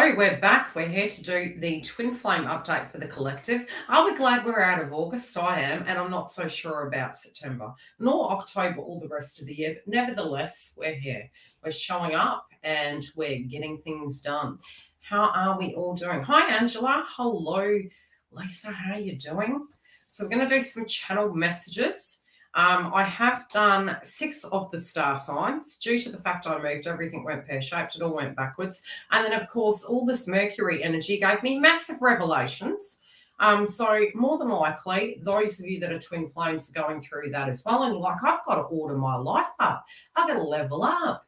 So we're back. We're here to do the twin flame update for the collective. Are we glad we're out of August? I am, and I'm not so sure about September, nor October or the rest of the year. But nevertheless, we're here. We're showing up and we're getting things done. How are we all doing? Hi, Angela. Hello, Lisa. How are you doing? So we're going to do some channel messages. I have done 6 of the star signs. Due to the fact I moved, everything went pear-shaped. It all went backwards. And then, of course, all this Mercury energy gave me massive revelations. So more than likely, those of you that are twin flames are going through that as well. And you're like, I've got to order my life up. I've got to level up.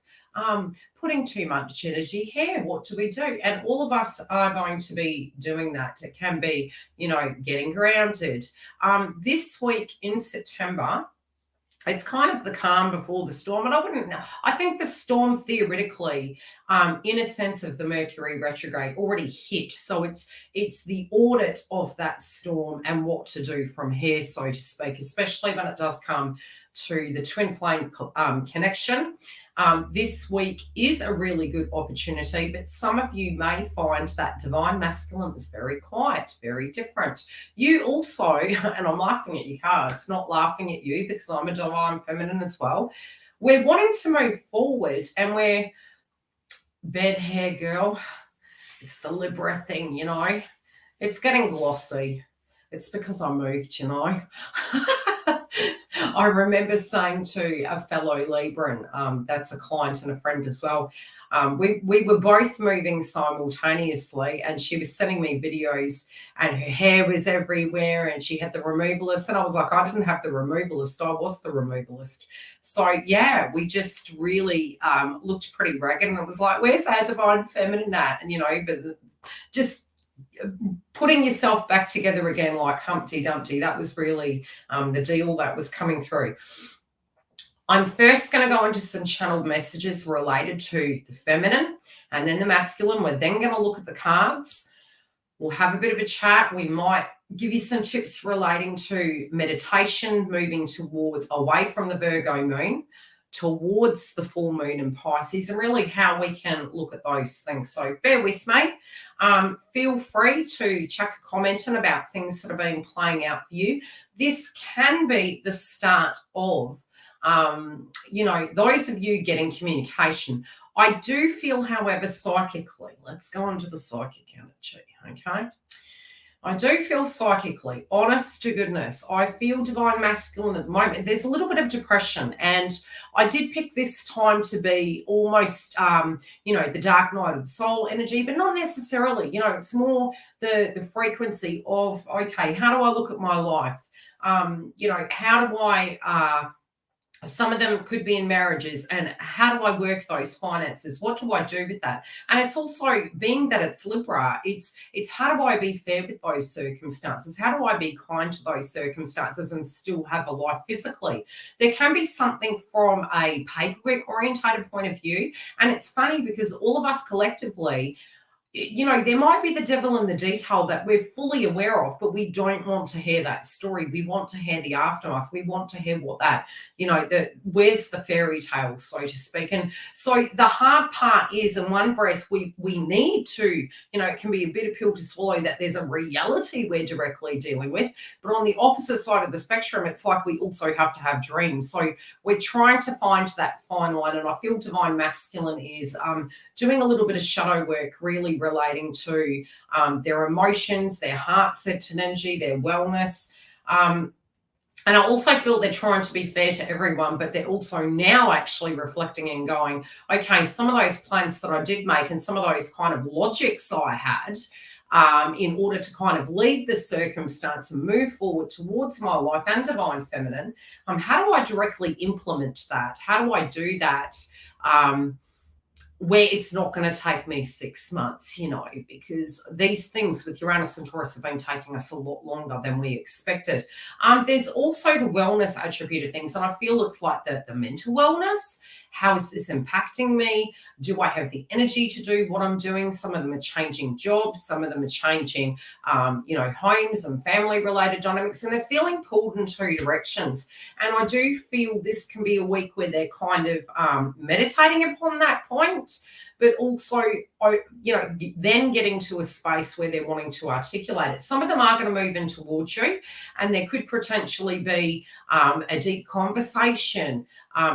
Putting too much energy here. What do we do? And all of us are going to be doing that. It can be, getting grounded. This week in September, it's kind of the calm before the storm. And I think the storm theoretically, in a sense of the Mercury retrograde, already hit. So it's the audit of that storm and what to do from here, so to speak, especially when it does come to the twin flame connection. This week is a really good opportunity, but some of you may find that divine masculine is very quiet, very different. You also, and I'm laughing at your cards, not laughing at you because I'm a divine feminine as well. We're wanting to move forward and we're bed hair girl. It's the Libra thing, It's getting glossy. It's because I moved, I remember saying to a fellow Libran, that's a client and a friend as well, we were both moving simultaneously and she was sending me videos and her hair was everywhere and she had the removalist and I was like, I didn't have the removalist, I was the removalist. So yeah, we just really looked pretty ragged and it was like, where's our divine feminine at? And but just putting yourself back together again like Humpty Dumpty, that was really the deal that was coming through. I'm first going to go into some channeled messages related to the feminine and then the masculine. We're then going to look at the cards. We'll have a bit of a chat. We might give you some tips relating to meditation, moving away from the Virgo moon towards the full moon in Pisces, and really how we can look at those things. So bear with me. Feel free to chuck a comment in about things that have been playing out for you. This can be the start of, those of you getting communication. I do feel, however, psychically, let's go on to the psychic energy, okay? I do feel psychically, honest to goodness, I feel divine masculine at the moment. There's a little bit of depression, and I did pick this time to be almost, the dark night of the soul energy, but not necessarily. It's more the frequency of, okay, how do I look at my life? How do I some of them could be in marriages, and how do I work those finances? What do I do with that? And it's also, being that it's Libra, it's how do I be fair with those circumstances? How do I be kind to those circumstances and still have a life physically? There can be something from a paperwork orientated point of view. And it's funny because all of us collectively, there might be the devil in the detail that we're fully aware of, but we don't want to hear that story. We want to hear the aftermath. We want to hear what that, where's the fairy tale, so to speak. And so the hard part is, in one breath, we need to, it can be a bitter pill to swallow that there's a reality we're directly dealing with. But on the opposite side of the spectrum, it's like we also have to have dreams. So we're trying to find that fine line. And I feel divine masculine is doing a little bit of shadow work, really relating to their emotions, their heart-centered energy, their wellness. And I also feel they're trying to be fair to everyone, but they're also now actually reflecting and going, okay, some of those plans that I did make and some of those kind of logics I had, in order to kind of leave the circumstance and move forward towards my life and divine feminine, how do I directly implement that? How do I do that where it's not going to take me 6 months, because these things with Uranus and Taurus have been taking us a lot longer than we expected. There's also the wellness attribute of things, and I feel it's like the mental wellness. How is this impacting me? Do I have the energy to do what I'm doing? Some of them are changing jobs. Some of them are changing, homes and family-related dynamics, and they're feeling pulled in 2 directions. And I do feel this can be a week where they're kind of meditating upon that point. but also, then getting to a space where they're wanting to articulate it. Some of them are going to move in towards you, and there could potentially be a deep conversation,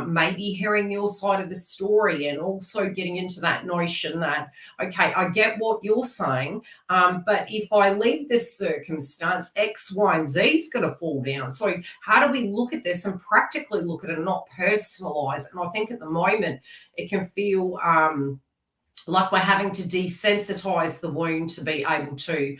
maybe hearing your side of the story, and also getting into that notion that, okay, I get what you're saying, but if I leave this circumstance, X, Y, and Z is going to fall down. So how do we look at this and practically look at it and not personalize it? And I think at the moment it can feel like we're having to desensitize the wound to be able to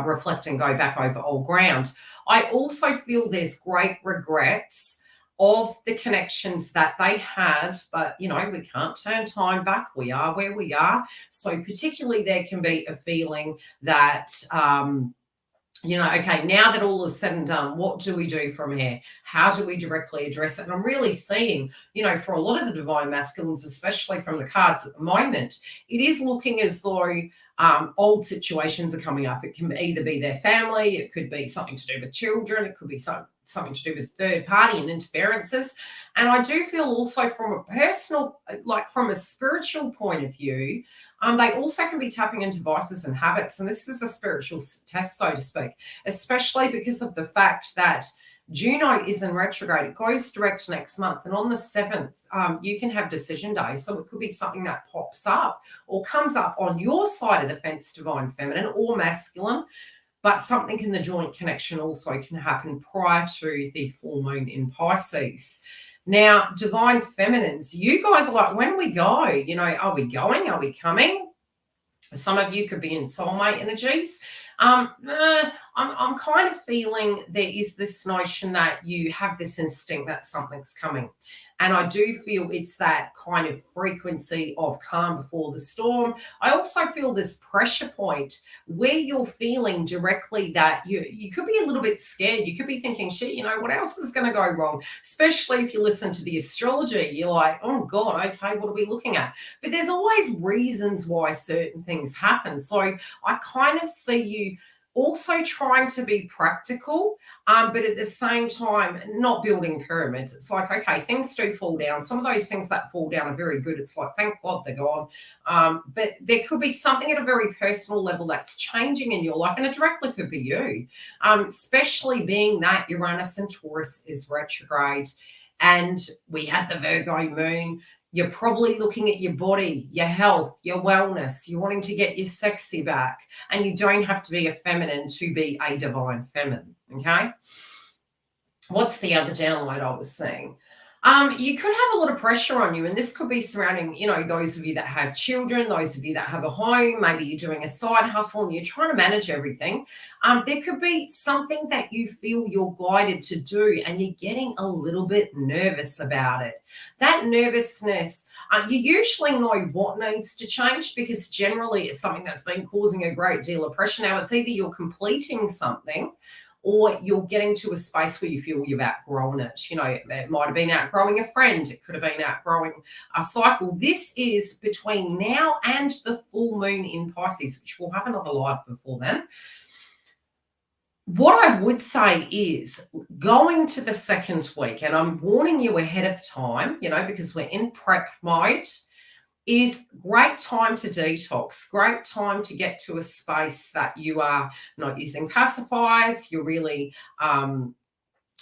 reflect and go back over old ground. I also feel there's great regrets of the connections that they had, but we can't turn time back. We are where we are. So particularly there can be a feeling that okay, now that all is said and done, what do we do from here? How do we directly address it? And I'm really seeing, for a lot of the divine masculines, especially from the cards at the moment, it is looking as though old situations are coming up. It can either be their family, it could be something to do with children, it could be something to do with third party and interferences. And I do feel also from a personal, from a spiritual point of view, they also can be tapping into vices and habits. And this is a spiritual test, so to speak, especially because of the fact that Juno is in retrograde. It goes direct next month. And on the 7th, you can have decision day. So it could be something that pops up or comes up on your side of the fence, divine feminine or masculine. But something in the joint connection also can happen prior to the full moon in Pisces. Now, divine feminines, you guys are like, when do we go? Are we going? Are we coming? Some of you could be in soulmate energies. I'm kind of feeling there is this notion that you have this instinct that something's coming. And I do feel it's that kind of frequency of calm before the storm. I also feel this pressure point where you're feeling directly that you could be a little bit scared. You could be thinking, shit, what else is going to go wrong? Especially if you listen to the astrology, you're like, oh God, okay, what are we looking at? But there's always reasons why certain things happen. So I kind of see you also trying to be practical, but at the same time, not building pyramids. It's like, okay, things do fall down. Some of those things that fall down are very good. It's like, thank God they're gone. But there could be something at a very personal level that's changing in your life, and it directly could be you, especially being that Uranus and Taurus is retrograde, and we had the Virgo moon. You're probably looking at your body, your health, your wellness. You're wanting to get your sexy back. And you don't have to be a feminine to be a divine feminine, okay? What's the other download I was seeing? You could have a lot of pressure on you, and this could be surrounding, those of you that have children, those of you that have a home, maybe you're doing a side hustle and you're trying to manage everything. There could be something that you feel you're guided to do and you're getting a little bit nervous about it. That nervousness, you usually know what needs to change because generally it's something that's been causing a great deal of pressure. Now, it's either you're completing something or you're getting to a space where you feel you've outgrown it. It might have been outgrowing a friend. It could have been outgrowing a cycle. This is between now and the full moon in Pisces, which we'll have another live before then. What I would say is going to the second week, and I'm warning you ahead of time, because we're in prep mode, is great time to detox, great time to get to a space that you are not using pacifiers, you're really,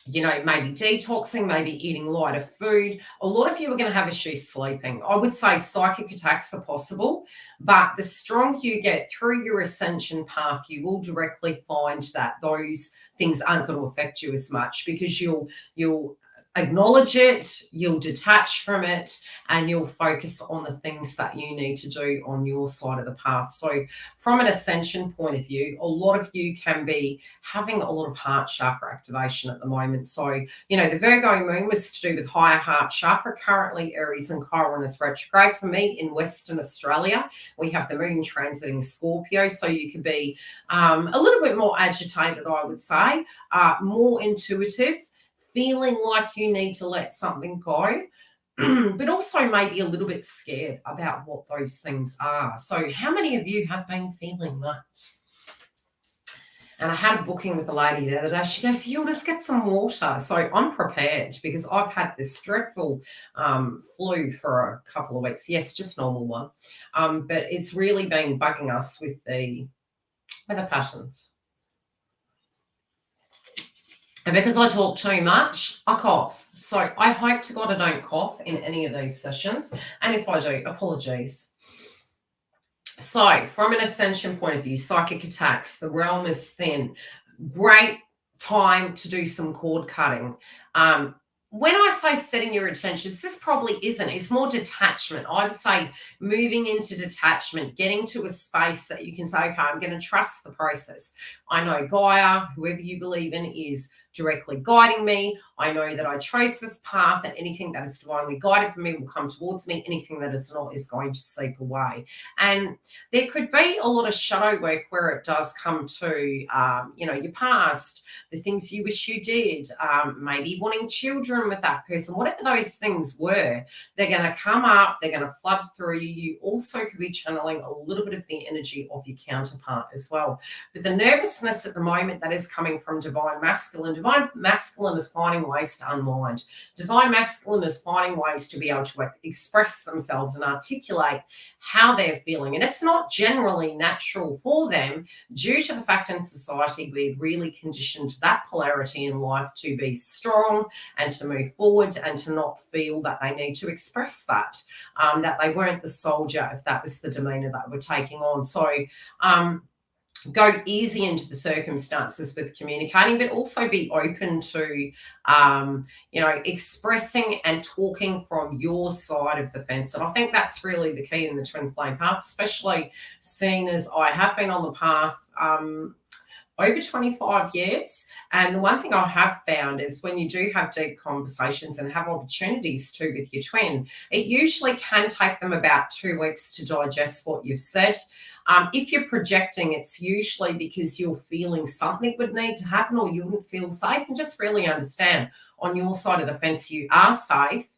maybe detoxing, maybe eating lighter food. A lot of you are going to have issues sleeping. I would say psychic attacks are possible, but the stronger you get through your ascension path, you will directly find that those things aren't going to affect you as much because you'll acknowledge it, you'll detach from it, and you'll focus on the things that you need to do on your side of the path. So from an ascension point of view, a lot of you can be having a lot of heart chakra activation at the moment. So, the Virgo moon was to do with higher heart chakra. Currently, Aries and Chiron is retrograde. For me, in Western Australia, we have the moon transiting Scorpio. So you could be a little bit more agitated, I would say, more intuitive, feeling like you need to let something go, but also maybe a little bit scared about what those things are. So how many of you have been feeling that? And I had a booking with a lady the other day. She goes, you'll just get some water. So I'm prepared because I've had this dreadful flu for a couple of weeks. Yes, just normal one. But it's really been bugging us with the weather patterns. And because I talk too much, I cough. So I hope to God I don't cough in any of these sessions. And if I do, apologies. So from an ascension point of view, psychic attacks, the realm is thin. Great time to do some cord cutting. When I say setting your intentions, this probably isn't. It's more detachment. I would say moving into detachment, getting to a space that you can say, okay, I'm going to trust the process. I know Gaia, whoever you believe in, is directly guiding me. I know that I chose this path, and anything that is divinely guided for me will come towards me. Anything that is not is going to seep away. And there could be a lot of shadow work where it does come to, your past, the things you wish you did, maybe wanting children with that person, whatever those things were, they're going to come up, they're going to flood through you. You also could be channeling a little bit of the energy of your counterpart as well. But the nervousness at the moment that is coming from divine masculine is finding ways to unwind. Divine masculine is finding ways to be able to express themselves and articulate how they're feeling. And it's not generally natural for them due to the fact in society we're really conditioned to that polarity in life to be strong and to move forward and to not feel that they need to express that, that they weren't the soldier if that was the demeanor that we're taking on. So go easy into the circumstances with communicating, but also be open to, expressing and talking from your side of the fence. And I think that's really the key in the twin flame path, especially seeing as I have been on the path over 25 years. And the one thing I have found is when you do have deep conversations and have opportunities to with your twin, it usually can take them about 2 weeks to digest what you've said. If you're projecting, it's usually because you're feeling something would need to happen or you wouldn't feel safe, and just really understand on your side of the fence you are safe.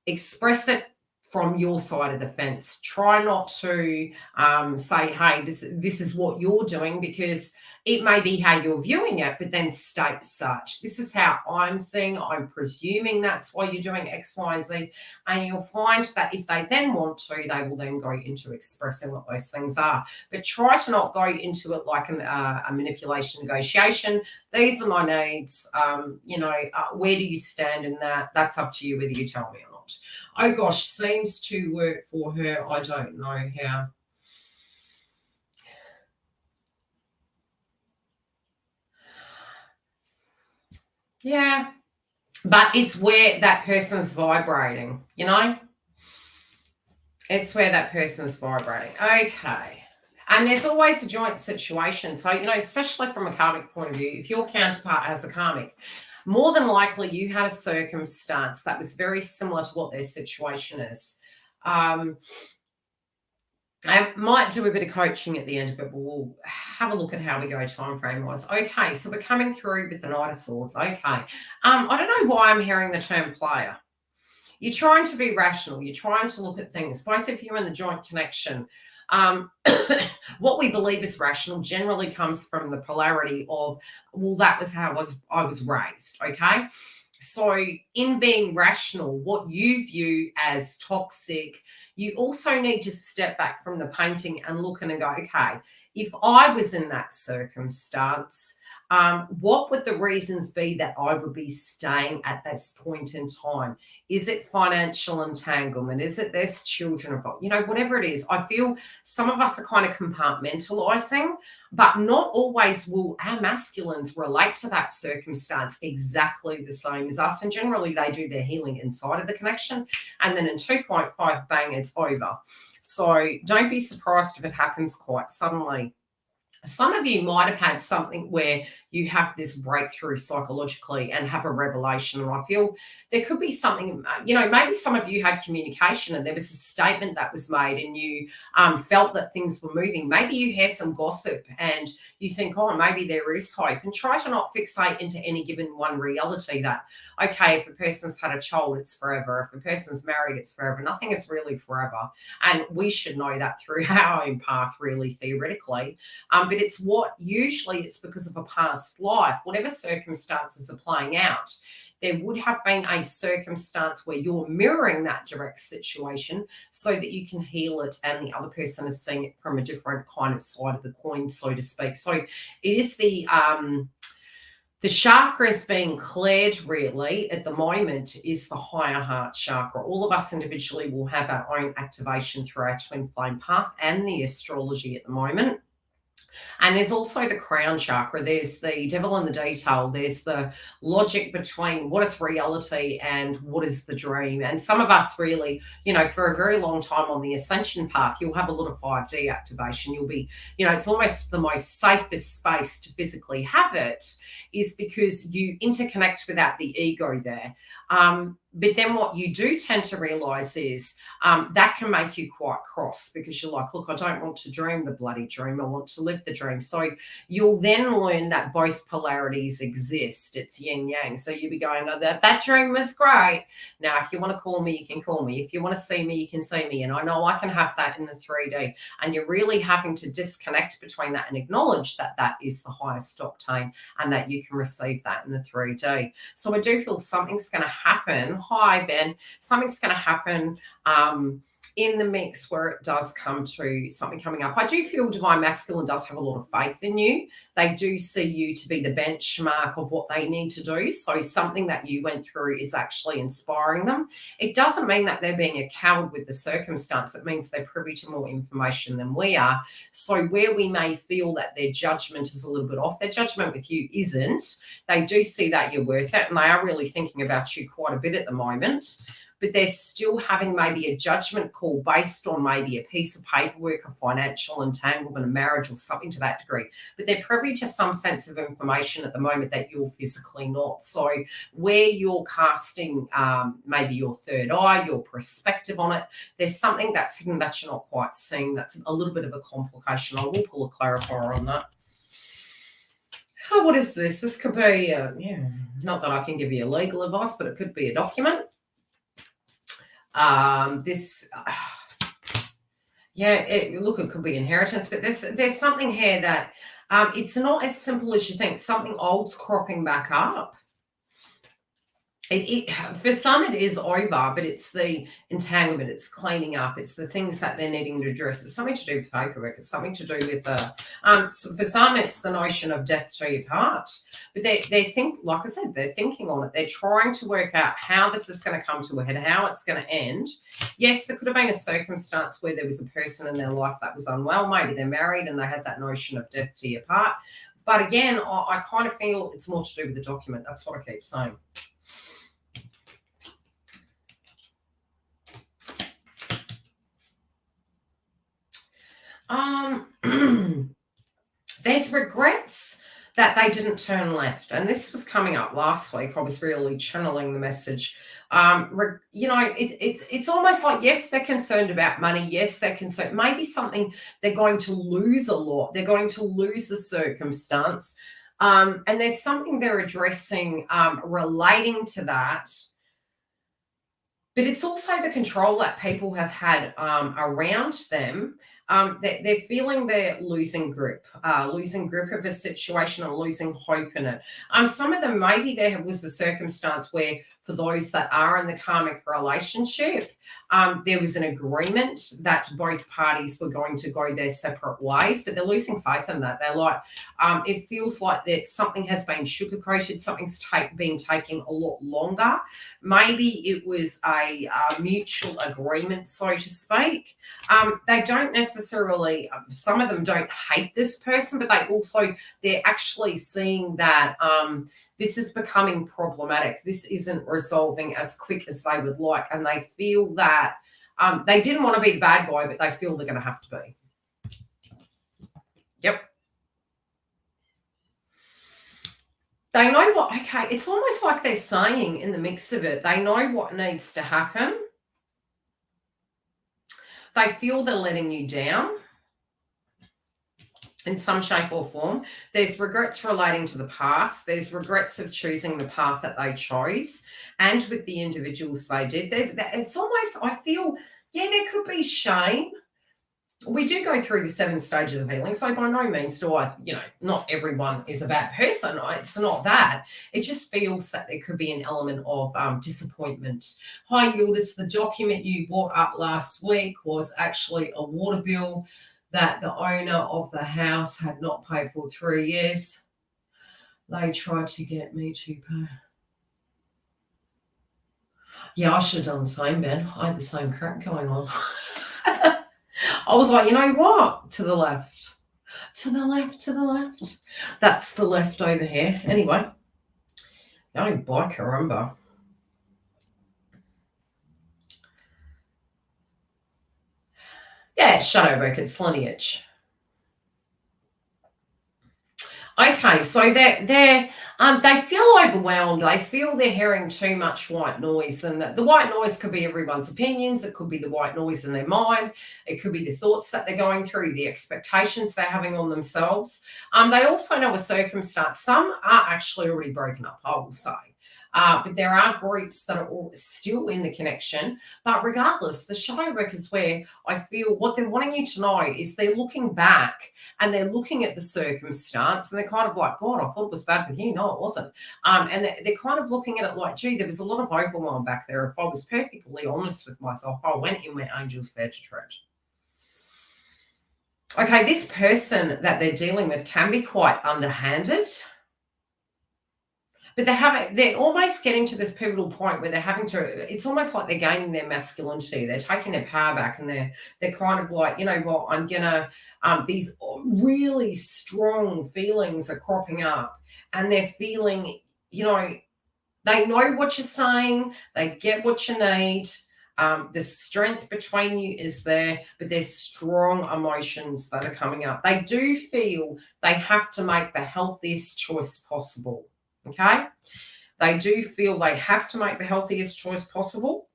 Express it from your side of the fence. Try not to say, hey, this is what you're doing, because it may be how you're viewing it, but then state such. This is how I'm seeing. I'm presuming that's why you're doing X, Y, and Z. And you'll find that if they then want to, they will then go into expressing what those things are. But try to not go into it like a manipulation negotiation. These are my needs. Where do you stand in that? That's up to you whether you tell me or not. Oh gosh, seems to work for her. I don't know how. Yeah, but it's where that person's vibrating, It's where that person's vibrating. Okay. And there's always a joint situation. So, especially from a karmic point of view, if your counterpart has a karmic, more than likely you had a circumstance that was very similar to what their situation is. I might do a bit of coaching at the end of it, but we'll have a look at how we go time frame wise. Okay, so we're coming through with the Knight of Swords. Okay. I don't know why I'm hearing the term player. You're trying to be rational. You're trying to look at things. Both of you in the joint connection. What we believe is rational generally comes from the polarity of, well, that was how I was raised, okay? So in being rational, what you view as toxic, you also need to step back from the painting and look and go, okay, if I was in that circumstance, what would the reasons be that I would be staying at this point in time? Is it financial entanglement? Is it there's children involved? Whatever it is, I feel some of us are kind of compartmentalizing, but not always will our masculines relate to that circumstance exactly the same as us. And generally they do their healing inside of the connection. And then in 2.5, bang, it's over. So don't be surprised if it happens quite suddenly. Some of you might have had something where you have this breakthrough psychologically and have a revelation. And I feel there could be something, maybe some of you had communication and there was a statement that was made and you felt that things were moving. Maybe you hear some gossip and you think, oh, maybe there is hope, and try to not fixate into any given one reality that, okay, if a person's had a child, it's forever. If a person's married, it's forever. Nothing is really forever. And we should know that through our own path, really, theoretically. But it's usually it's because of a past life, whatever circumstances are playing out. There would have been a circumstance where you're mirroring that direct situation so that you can heal it, and the other person is seeing it from a different kind of side of the coin, so to speak. So it is the chakras being cleared really at the moment is the higher heart chakra. All of us individually will have our own activation through our twin flame path and the astrology at the moment. And there's also the crown chakra. There's the devil in the detail. There's the logic between what is reality and what is the dream. And some of us really, for a very long time on the ascension path, you'll have a lot of 5D activation. You'll be, it's almost the most safest space to physically have it, is because you interconnect without the ego there. But then what you do tend to realize is that can make you quite cross, because you're like, look, I don't want to dream the bloody dream. I want to live the dream. So you'll then learn that both polarities exist. It's yin yang. So you'll be going, oh, that dream was great. Now, if you want to call me, you can call me. If you want to see me, you can see me. And I know I can have that in the 3D. And you're really having to disconnect between that and acknowledge that that is the highest octane and that you can receive that in the 3D. So I do feel something's going to happen. Hi, Ben. Something's going to happen in the mix where it does come to something coming up. I do feel Divine Masculine does have a lot of faith in you. They do see you to be the benchmark of what they need to do. So something that you went through is actually inspiring them. It doesn't mean that they're being a coward with the circumstance. It means they're privy to more information than we are. So where we may feel that their judgment is a little bit off, their judgment with you isn't. They do see that you're worth it, and they are really thinking about you quite a bit at the moment. But they're still having maybe a judgment call based on maybe a piece of paperwork, a financial entanglement, a marriage, or something to that degree. But they're privy to some sense of information at the moment that you're physically not. So where you're casting maybe your third eye, your perspective on it, there's something that's hidden that you're not quite seeing. That's a little bit of a complication. I will pull a clarifier on that. Oh, what is this? This could be, not that I can give you legal advice, but it could be a document. Look, it could be inheritance, but there's something here that it's not as simple as you think. Something old's cropping back up. For some it is over, but it's the entanglement, it's cleaning up, it's the things that they're needing to address. It's something to do with paperwork, it's something to do with for some it's the notion of death to your part. But they think, like I said, they're thinking on it. They're trying to work out how this is going to come to a head, how it's going to end. Yes, there could have been a circumstance where there was a person in their life that was unwell. Maybe they're married and they had that notion of death to your part. But again, I kind of feel it's more to do with the document. That's what I keep saying. There's regrets that they didn't turn left, and this was coming up last week. I was really channeling the message. It's almost like, yes, they're concerned about money. Yes, they're concerned maybe something they're going to lose a lot. They're going to lose a circumstance, and there's something they're addressing relating to that. But it's also the control that people have had around them. They're feeling they're losing grip of a situation and losing hope in it. Some of them, maybe there was a circumstance where, for those that are in the karmic relationship, there was an agreement that both parties were going to go their separate ways, but they're losing faith in that. They're like, it feels like that something has been sugar-coated, something's been taking a lot longer. Maybe it was a mutual agreement, so to speak. They don't necessarily, some of them don't hate this person, but they're actually seeing that this is becoming problematic. This isn't resolving as quick as they would like. And they feel that they didn't want to be the bad guy, but they feel they're going to have to be. Yep. They know what, okay, it's almost like they're saying in the mix of it, they know what needs to happen. They feel they're letting you down. in some shape or form. There's regrets relating to the past. There's regrets of choosing the path that they chose, and with the individuals they did. It's almost, I feel, yeah, there could be shame. We do go through the 7 stages of healing, so by no means do I, not everyone is a bad person. It's not that. It just feels that there could be an element of disappointment. Hi, YILDIZ. The document you brought up last week was actually a water bill that the owner of the house had not paid for 3 years. They tried to get me to pay. Yeah, I should have done the same, Ben. I had the same crap going on. I was like, you know what? To the left. To the left, to the left. That's the left over here. Anyway. Oh, by caramba. Yeah, it's shadow work. It's lineage. Okay, so they feel overwhelmed. They feel they're hearing too much white noise, and the white noise could be everyone's opinions. It could be the white noise in their mind. It could be the thoughts that they're going through, the expectations they're having on themselves. They also know a circumstance. Some are actually already broken up, I will say. But there are groups that are still in the connection. But regardless, the shadow work is where I feel what they're wanting you to know is they're looking back and they're looking at the circumstance and they're kind of like, God, I thought it was bad with you. No, it wasn't. And they're kind of looking at it like, gee, there was a lot of overwhelm back there. If I was perfectly honest with myself, I went in where angels feared to tread. Okay, this person that they're dealing with can be quite underhanded. But they're almost getting to this pivotal point where they're having to, it's almost like they're gaining their masculinity. They're taking their power back and they're kind of like, you know what, I'm going to, these really strong feelings are cropping up and they're feeling, they know what you're saying. They get what you need. The strength between you is there, but there's strong emotions that are coming up. They do feel they have to make the healthiest choice possible. Okay, they do feel they have to make the healthiest choice possible.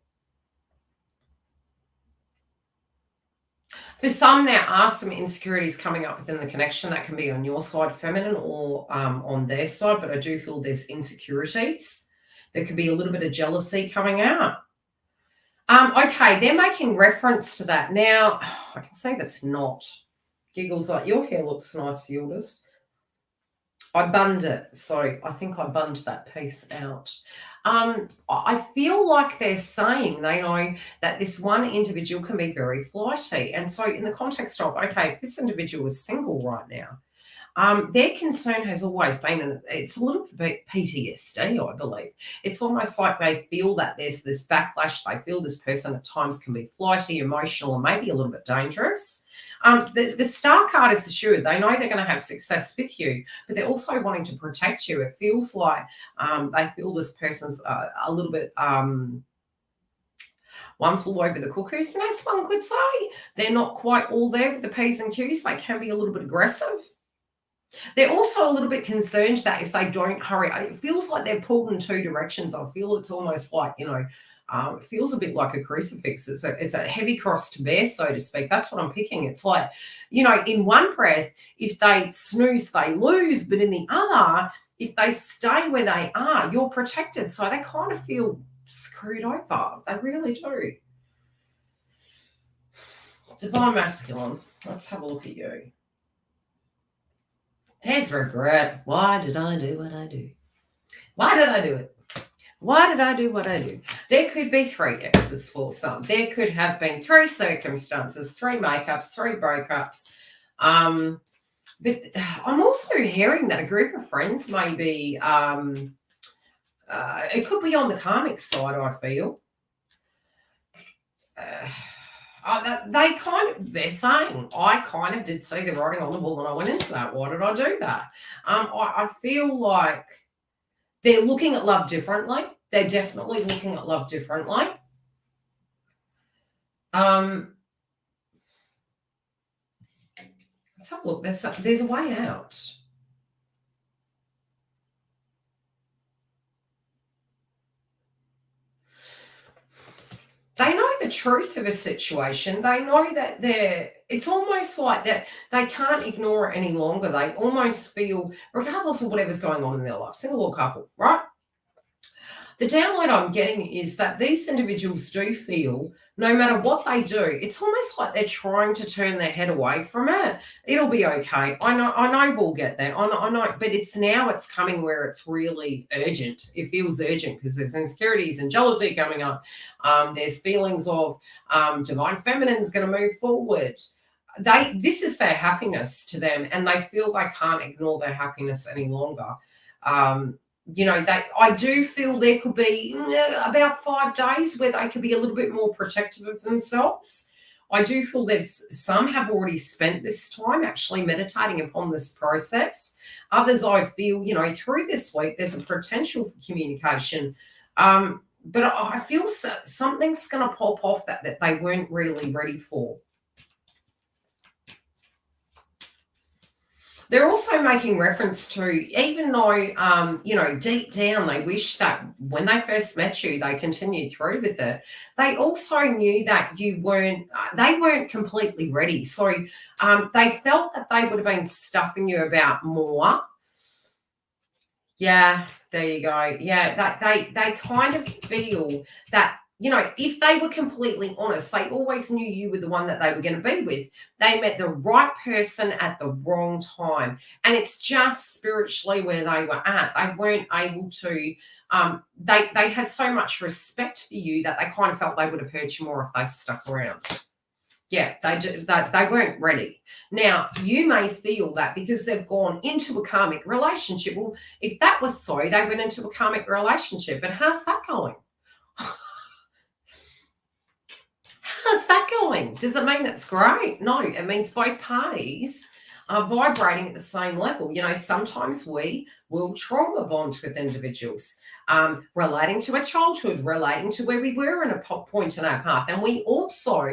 For some, there are some insecurities coming up within the connection that can be on your side, feminine, or on their side, but I do feel there's insecurities. There could be a little bit of jealousy coming out. Okay, they're making reference to that. Now, I can say that's not. Giggles like, your hair looks nice, YILDIZ. I bunned it, so I think I bunned that piece out. I feel like they're saying they know that this one individual can be very flighty. And so in the context of, okay, if this individual is single right now, their concern has always been, and it's a little bit PTSD, I believe. It's almost like they feel that there's this backlash. They feel this person at times can be flighty, emotional, and maybe a little bit dangerous. The star card is assured. They know they're going to have success with you, but they're also wanting to protect you. It feels like they feel this person's a little bit one flew over the cuckoo's nest, one could say. They're not quite all there with the P's and Q's. They can be a little bit aggressive. They're also a little bit concerned that if they don't hurry, it feels like they're pulled in 2 directions. I feel it's almost like, it feels a bit like a crucifix. It's a heavy cross to bear, so to speak. That's what I'm picking. It's like, in one breath, if they snooze, they lose. But in the other, if they stay where they are, you're protected. So they kind of feel screwed over. They really do. Divine Masculine. Let's have a look at you. There's regret. Why did I do what I do? Why did I do it? Why did I do what I do? There could be 3 exes for some. There could have been 3 circumstances, 3 makeups, 3 breakups. But I'm also hearing that a group of friends may be, it could be on the karmic side, I feel. They're saying, I kind of did see the writing on the wall and I went into that. Why did I do that? I feel like they're looking at love differently. They're definitely looking at love differently. Let's have a look. There's a way out. They know the truth of a situation. They know that it's almost like that they can't ignore it any longer. They almost feel, regardless of whatever's going on in their life, single or couple, right? The download I'm getting is that these individuals do feel no matter what they do, it's almost like they're trying to turn their head away from it. It'll be okay. I know we'll get there. I know, but it's coming where it's really urgent. It feels urgent because there's insecurities and jealousy coming up. There's feelings of divine feminine's going to move forward. This is their happiness to them, and they feel they can't ignore their happiness any longer. I do feel there could be about 5 days where they could be a little bit more protective of themselves. I do feel some have already spent this time actually meditating upon this process. Others, I feel, through this week, there's a potential for communication. But I feel something's going to pop off that they weren't really ready for. They're also making reference to, even though, deep down they wish that when they first met you, they continued through with it. They also knew that they weren't completely ready. So they felt that they would have been stuffing you about more. Yeah, there you go. Yeah, they kind of feel that, if they were completely honest, they always knew you were the one that they were going to be with. They met the right person at the wrong time. And it's just spiritually where they were at. They weren't able to, they had so much respect for you that they kind of felt they would have hurt you more if they stuck around. Yeah, they weren't ready. Now, you may feel that because they've gone into a karmic relationship. Well, if that was so, they went into a karmic relationship. But how's that going? How's that going? Does it mean it's great? No, it means both parties are vibrating at the same level. Sometimes we will trauma bond with individuals, relating to a childhood, relating to where we were in a point in our path. And we also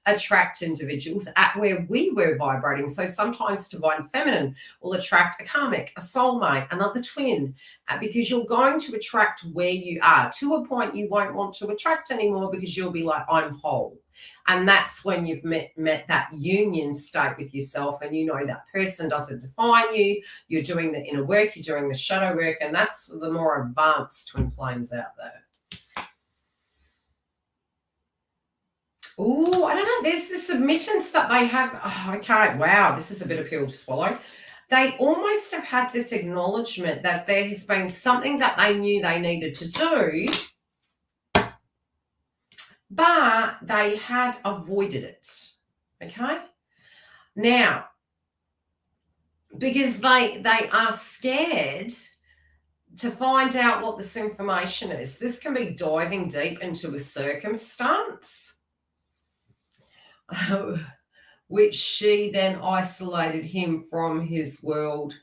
attract individuals at where we were vibrating. So sometimes divine feminine will attract a karmic, a soulmate, another twin, because you're going to attract where you are to a point you won't want to attract anymore because you'll be like, I'm whole. And that's when you've met that union state with yourself, and that person doesn't define you. You're doing the inner work, you're doing the shadow work, and that's the more advanced twin flames out there. Oh, I don't know. There's the submissions that they have. Oh, okay, wow, this is a bit of pill to swallow. They almost have had this acknowledgement that there has been something that they knew they needed to do, but they had avoided it. Okay? Now, because they are scared to find out what this information is. This can be diving deep into a circumstance, which she then isolated him from his world.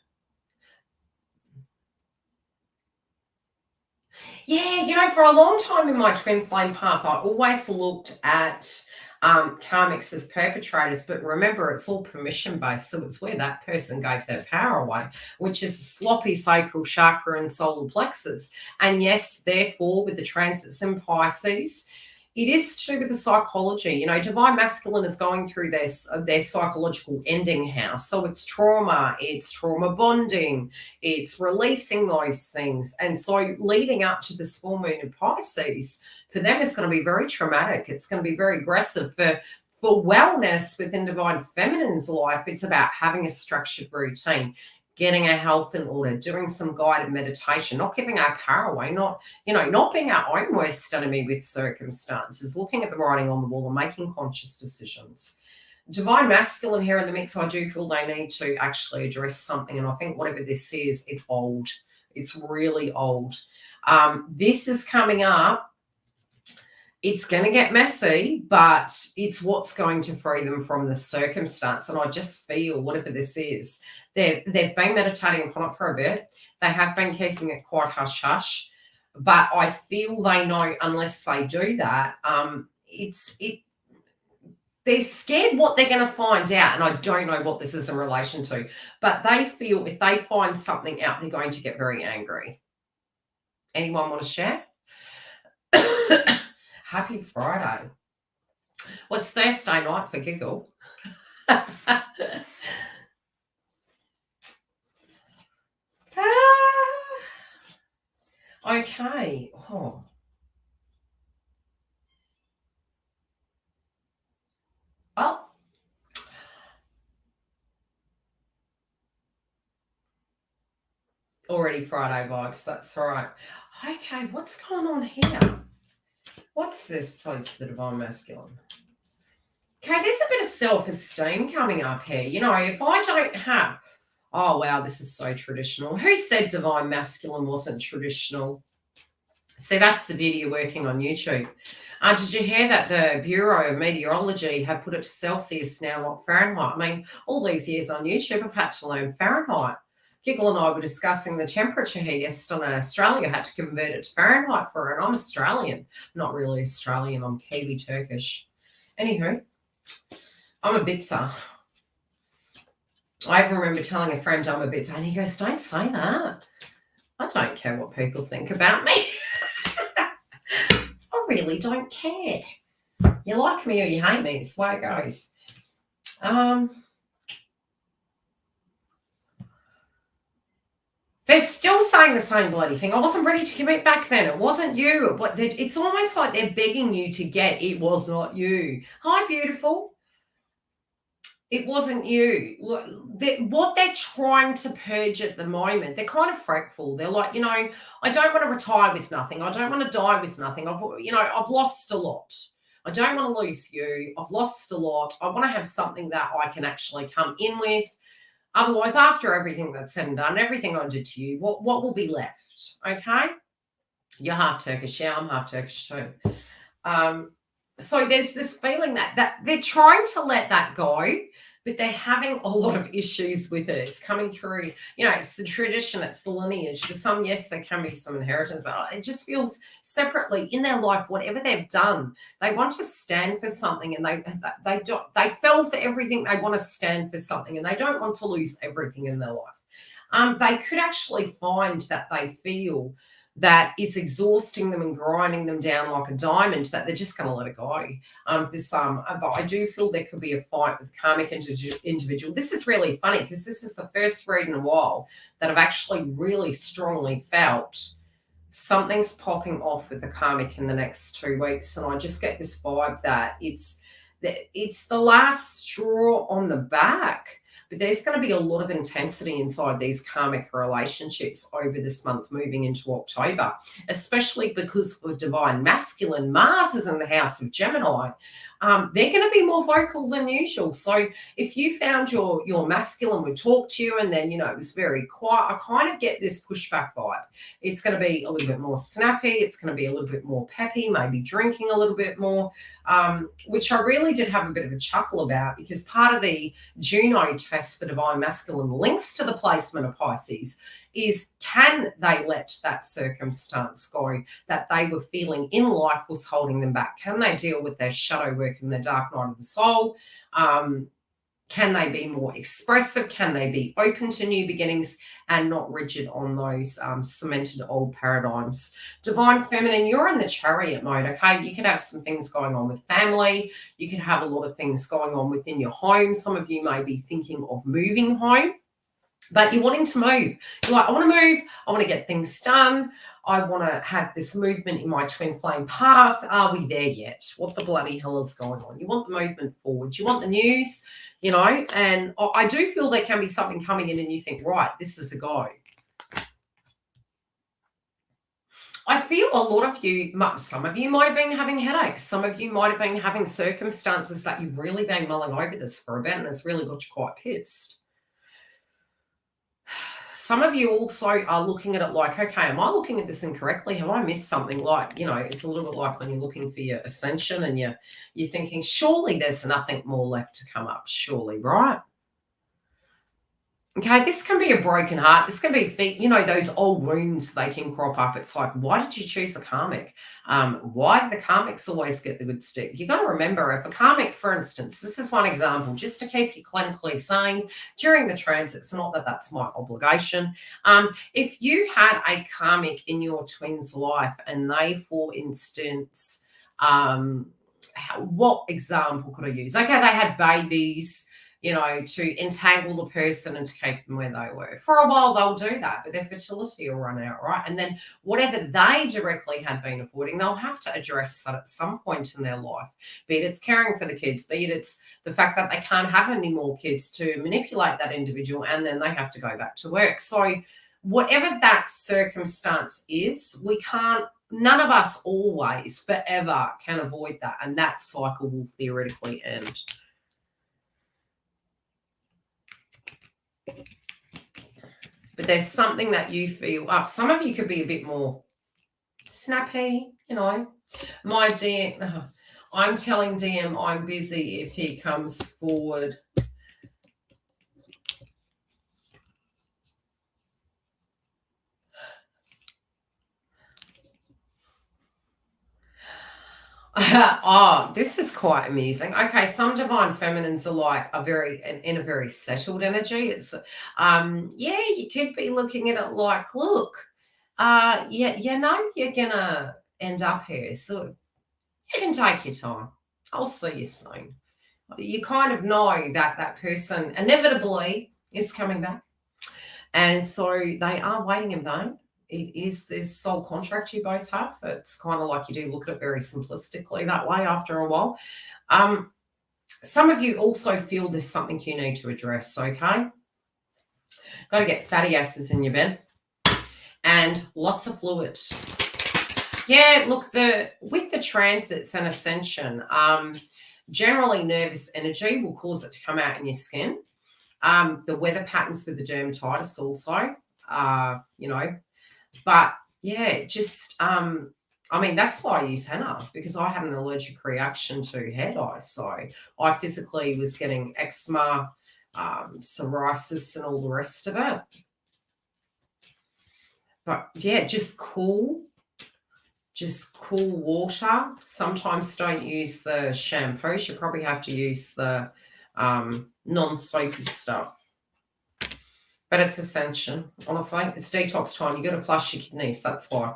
Yeah, for a long time in my twin flame path, I always looked at karmics as perpetrators, but remember, it's all permission based, so it's where that person gave their power away, which is sloppy sacral chakra and solar plexus. And yes, therefore, with the transits in Pisces, it is to do with the psychology. Divine masculine is going through their psychological ending house. So it's trauma bonding, it's releasing those things. And so leading up to this full moon in Pisces, for them, it's going to be very traumatic. It's going to be very aggressive. For wellness within divine feminine's life, it's about having a structured routine, getting our health in order, doing some guided meditation, not giving our power away, not being our own worst enemy with circumstances, looking at the writing on the wall and making conscious decisions. Divine masculine here in the mix, I do feel they need to actually address something. And I think whatever this is, it's old. It's really old. This is coming up. It's going to get messy, but it's what's going to free them from the circumstance. And I just feel whatever this is, they've been meditating upon it for a bit. They have been keeping it quite hush-hush. But I feel they know unless they do that, they're scared what they're going to find out. And I don't know what this is in relation to. But they feel if they find something out, they're going to get very angry. Anyone want to share? Happy Friday. Well, it's Thursday night for giggle. Okay. Oh. Already Friday vibes. That's right. Okay, what's going on here? What's this, please, for the Divine Masculine? Okay, there's a bit of self-esteem coming up here. You know, if I don't have... Oh, wow, this is so traditional. Who said Divine Masculine wasn't traditional? See, that's the beauty of working on YouTube. Did you hear that the Bureau of Meteorology have put it to Celsius now, not Fahrenheit? I mean, all these years on YouTube, I've had to learn Fahrenheit. Giggle and I were discussing the temperature here yesterday in Australia. I had to convert it to Fahrenheit for her, and I'm Australian. Not really Australian, I'm Kiwi Turkish. Anywho, I'm a bitzer. I even remember telling a friend I'm a bitzer, and he goes, don't say that. I don't care what people think about me. I really don't care. You like me or you hate me. It's the way it goes. They're still saying the same bloody thing. I wasn't ready to commit back then. It wasn't you. It's almost like they're begging you to get it was not you. Hi, beautiful. It wasn't you. What they're trying to purge at the moment, they're kind of fretful. They're like, you know, I don't want to retire with nothing. I don't want to die with nothing. I've lost a lot. I don't want to lose you. I've lost a lot. I want to have something that I can actually come in with. Otherwise, after everything that's said and done, everything I did to you, what will be left? Okay? You're half Turkish. Yeah, I'm half Turkish too. So there's this feeling that they're trying to let that go, but they're having a lot of issues with it. It's coming through, you know, it's the tradition, it's the lineage. For some, yes, there can be some inheritance, but it just feels separately in their life, whatever they've done, they want to stand for something, and they fell for everything. They want to stand for something, and they don't want to lose everything in their life. They could actually find that they feel that it's exhausting them and grinding them down like a diamond, that they're just going to let it go. For some, but I do feel there could be a fight with karmic individual. This is really funny because this is the first read in a while that I've actually really strongly felt something's popping off with the karmic in the next 2 weeks, and I just get this vibe that it's the last straw on the back. But there's going to be a lot of intensity inside these karmic relationships over this month moving into October, especially because for Divine Masculine, Mars is in the house of Gemini. They're going to be more vocal than usual. So if you found your masculine would talk to you and then, you know, it was very quiet, I kind of get this pushback vibe. It's going to be a little bit more snappy. It's going to be a little bit more peppy, maybe drinking a little bit more, which I really did have a bit of a chuckle about, because part of the Juno test for Divine Masculine links to the placement of Pisces is, can they let that circumstance go that they were feeling in life was holding them back? Can they deal with their shadow work and their dark night of the soul? Can they be more expressive? Can they be open to new beginnings and not rigid on those cemented old paradigms? Divine Feminine, you're in the Chariot mode, okay? You could have some things going on with family. You could have a lot of things going on within your home. Some of you may be thinking of moving home, but you're wanting to move. You're like, I want to move. I want to get things done. I want to have this movement in my twin flame path. Are we there yet? What the bloody hell is going on? You want the movement forward. You want the news, you know, and I do feel there can be something coming in and you think, right, this is a go. I feel a lot of you, some of you might have been having headaches. Some of you might have been having circumstances that you've really been mulling over this for a bit, and it's really got you quite pissed. Some of you also are looking at it like, okay, am I looking at this incorrectly? Have I missed something? Like, you know, it's a little bit like when you're looking for your ascension and you're thinking, surely there's nothing more left to come up, surely, right? Okay, this can be a broken heart. This can be, you know, those old wounds, they can crop up. It's like, why did you choose a karmic? Why do the karmics always get the good stick? You've got to remember, if a karmic, for instance, this is one example, just to keep you clinically sane during the transits, not that that's my obligation. If you had a karmic in your twin's life and they, for instance, what example could I use? Okay, they had babies, you know, to entangle the person and to keep them where they were. For a while, they'll do that, but their fertility will run out, right? And then whatever they directly had been avoiding, they'll have to address that at some point in their life, be it it's caring for the kids, be it it's the fact that they can't have any more kids to manipulate that individual, and then they have to go back to work. So whatever that circumstance is, we can't, none of us always forever can avoid that, and that cycle will theoretically end. But there's something that you feel, some of you could be a bit more snappy, you know. My DM, I'm telling DM I'm busy if he comes forward. Oh, this is quite amusing. Okay, some divine feminines are like in a very settled energy. It's yeah, you could be looking at it like, look, yeah, you know you're gonna end up here, so you can take your time. I'll see you soon. You kind of know that that person inevitably is coming back, and so they are waiting in vain. It is this soul contract you both have. It's kind of like you do look at it very simplistically that way after a while. Some of you also feel there's something you need to address, okay? Got to get fatty acids in your bed and lots of fluid. Yeah, look, with the transits and ascension, generally nervous energy will cause it to come out in your skin. The weather patterns with the dermatitis also, you know, but yeah, just, I mean, that's why I use henna, because I had an allergic reaction to hair dye. So I physically was getting eczema, psoriasis and all the rest of it. But yeah, just cool water. Sometimes don't use the shampoos. You probably have to use the non-soapy stuff. But it's ascension, honestly. It's detox time. You've got to flush your kidneys. That's why.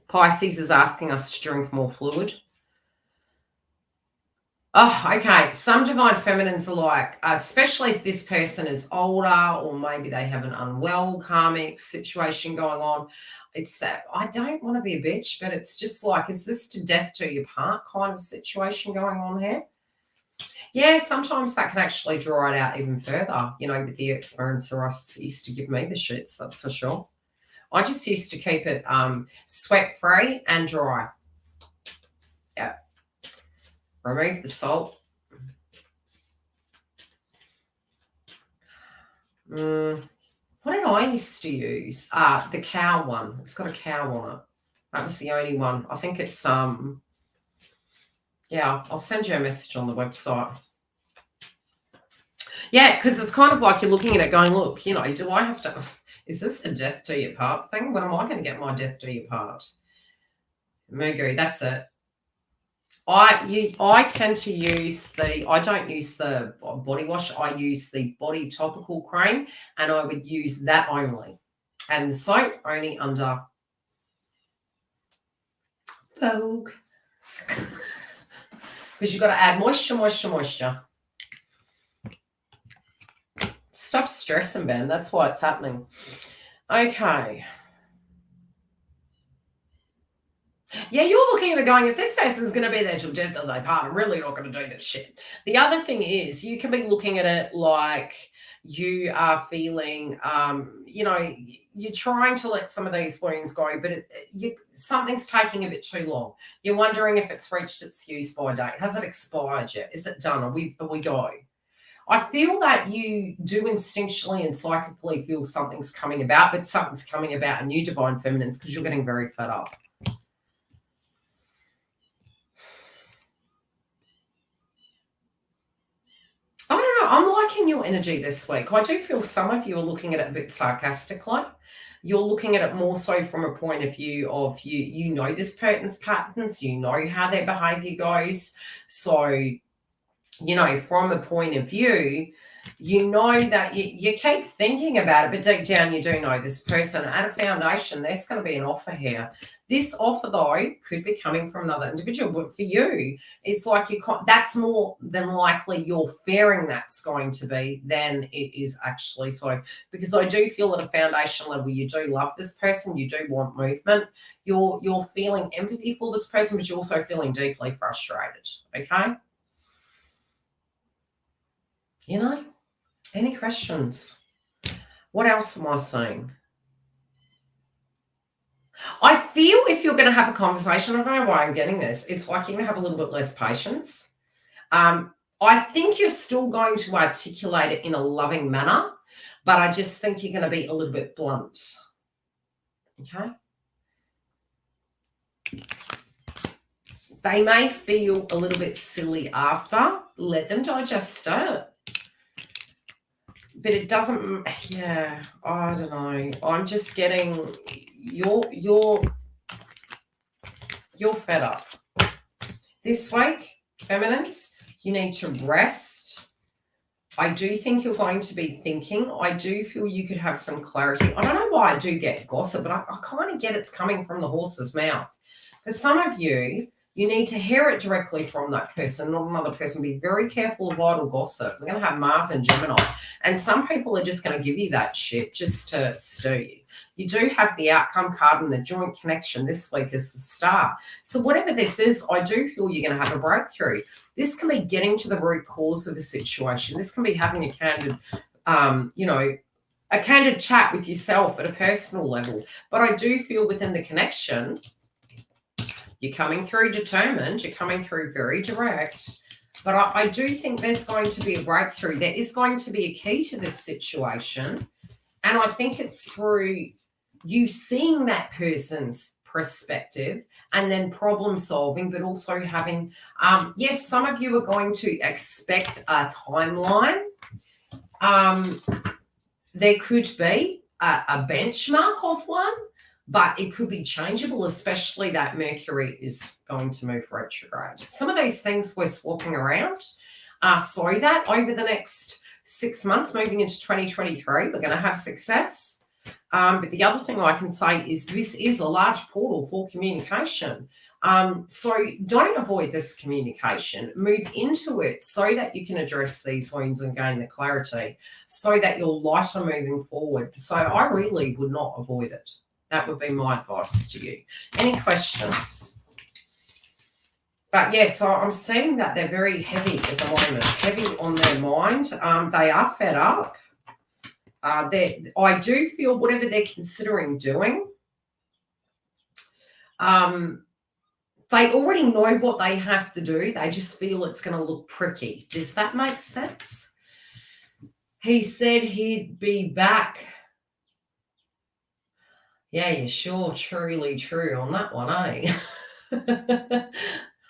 Pisces is asking us to drink more fluid. Oh, okay. Some divine feminines are like, especially if this person is older or maybe they have an unwell karmic situation going on. It's I don't want to be a bitch, but it's just like, is this to death do you part kind of situation going on here? Yeah, sometimes that can actually draw it out even further. You know, with the eczema and psoriasis, it used to give me the shits, that's for sure. I just used to keep it sweat-free and dry. Yeah. Remove the salt. What did I used to use? The cow one. It's got a cow on it. That was the only one. I think it's yeah, I'll send you a message on the website. Yeah, because it's kind of like you're looking at it going, look, you know, do I have to, is this a death do you part thing? When am I going to get my death do you part? Mugu, that's it. I tend to use I don't use the body wash. I use the body topical cream, and I would use that only. And the soap only under Vogue. Because you've got to add moisture. Stop stressing, Ben. That's why it's happening. Okay. Yeah, you're looking at it going, if this person's going to be there till death till they part, I'm really not going to do this shit. The other thing is you can be looking at it like you are feeling, you know, you're trying to let some of these wounds go, but something's taking a bit too long. You're wondering if it's reached its use-by date. Has it expired yet? Is it done? Are we go? I feel that you do instinctually and psychically feel something's coming about, but something's coming about in you, divine feminines, because you're getting very fed up. I don't know. I'm liking your energy this week. I do feel some of you are looking at it a bit sarcastically. You're looking at it more so from a point of view of you know this person's patterns, you know how their behavior goes. So, you know, from a point of view, You know that you keep thinking about it, but deep down you do know this person. At a foundation, there's going to be an offer here. This offer, though, could be coming from another individual. But for you, it's like that's more than likely you're fearing that's going to be than it is actually so. Because I do feel at a foundation level, you do love this person. You do want movement. You're feeling empathy for this person, but you're also feeling deeply frustrated. Okay? You know? Any questions? What else am I saying? I feel if you're going to have a conversation, I don't know why I'm getting this, it's like you're going to have a little bit less patience. I think you're still going to articulate it in a loving manner, but I just think you're going to be a little bit blunt. Okay? They may feel a little bit silly after. Let them digest it. But it doesn't, yeah, I don't know. I'm just getting, you're fed up. This week, feminines, you need to rest. I do think you're going to be thinking. I do feel you could have some clarity. I don't know why I do get gossip, but I kind of get it's coming from the horse's mouth. For some of you, you need to hear it directly from that person, not another person. Be very careful of idle gossip. We're going to have Mars and Gemini. And some people are just going to give you that shit just to stir you. You do have the outcome card and the joint connection this week is the star. So whatever this is, I do feel you're going to have a breakthrough. This can be getting to the root cause of a situation. This can be having a candid, a candid chat with yourself at a personal level. But I do feel within the connection, you're coming through determined, you're coming through very direct, but I do think there's going to be a breakthrough. There is going to be a key to this situation, and I think it's through you seeing that person's perspective and then problem solving, but also having, yes, some of you are going to expect a timeline. There could be a benchmark of one, but it could be changeable, especially that Mercury is going to move retrograde. Some of these things we're swapping around so that over the next 6 months, moving into 2023, we're going to have success. But the other thing I can say is this is a large portal for communication. So don't avoid this communication. Move into it so that you can address these wounds and gain the clarity so that you're lighter moving forward. So I really would not avoid it. That would be my advice to you. Any questions? But yeah, so I'm seeing that they're very heavy at the moment, heavy on their mind. They are fed up. I do feel whatever they're considering doing, they already know what they have to do. They just feel it's going to look pricky. Does that make sense? He said he'd be back. Yeah, you're sure, truly true on that one, eh?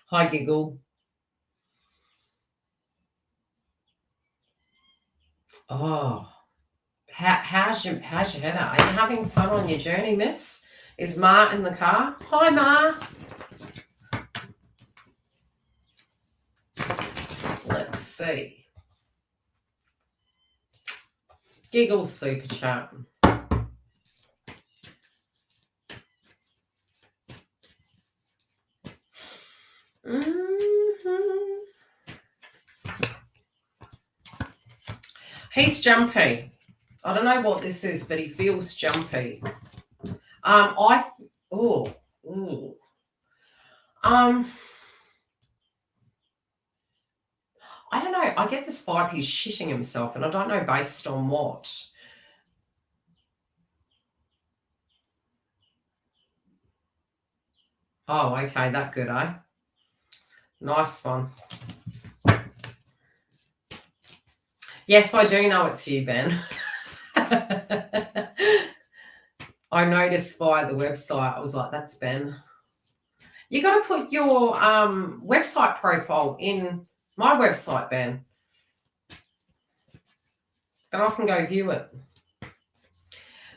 Hi, Giggle. Oh, how's your head? Are you having fun on your journey, miss? Is Ma in the car? Hi, Ma. Let's see. Giggle super chat. He's jumpy. I don't know what this is, but he feels jumpy. I don't know. I get this vibe he's shitting himself, and I don't know based on what. Oh, okay, that good, eh? Nice one. Yes, I do know it's you, Ben. I noticed via the website, I was like, that's Ben. You got to put your website profile in my website, Ben. Then I can go view it.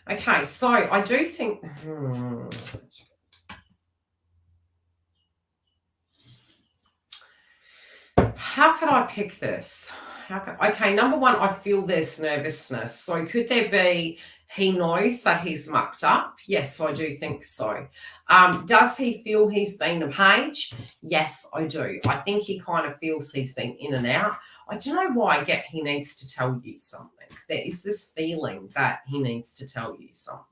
Okay, so I do think... How could I pick this? Okay, number one, I feel there's nervousness. So could there be he knows that he's mucked up? Yes, I do think so. Does he feel he's been a page? Yes, I do. I think he kind of feels he's been in and out. I don't know why I get he needs to tell you something. There is this feeling that he needs to tell you something.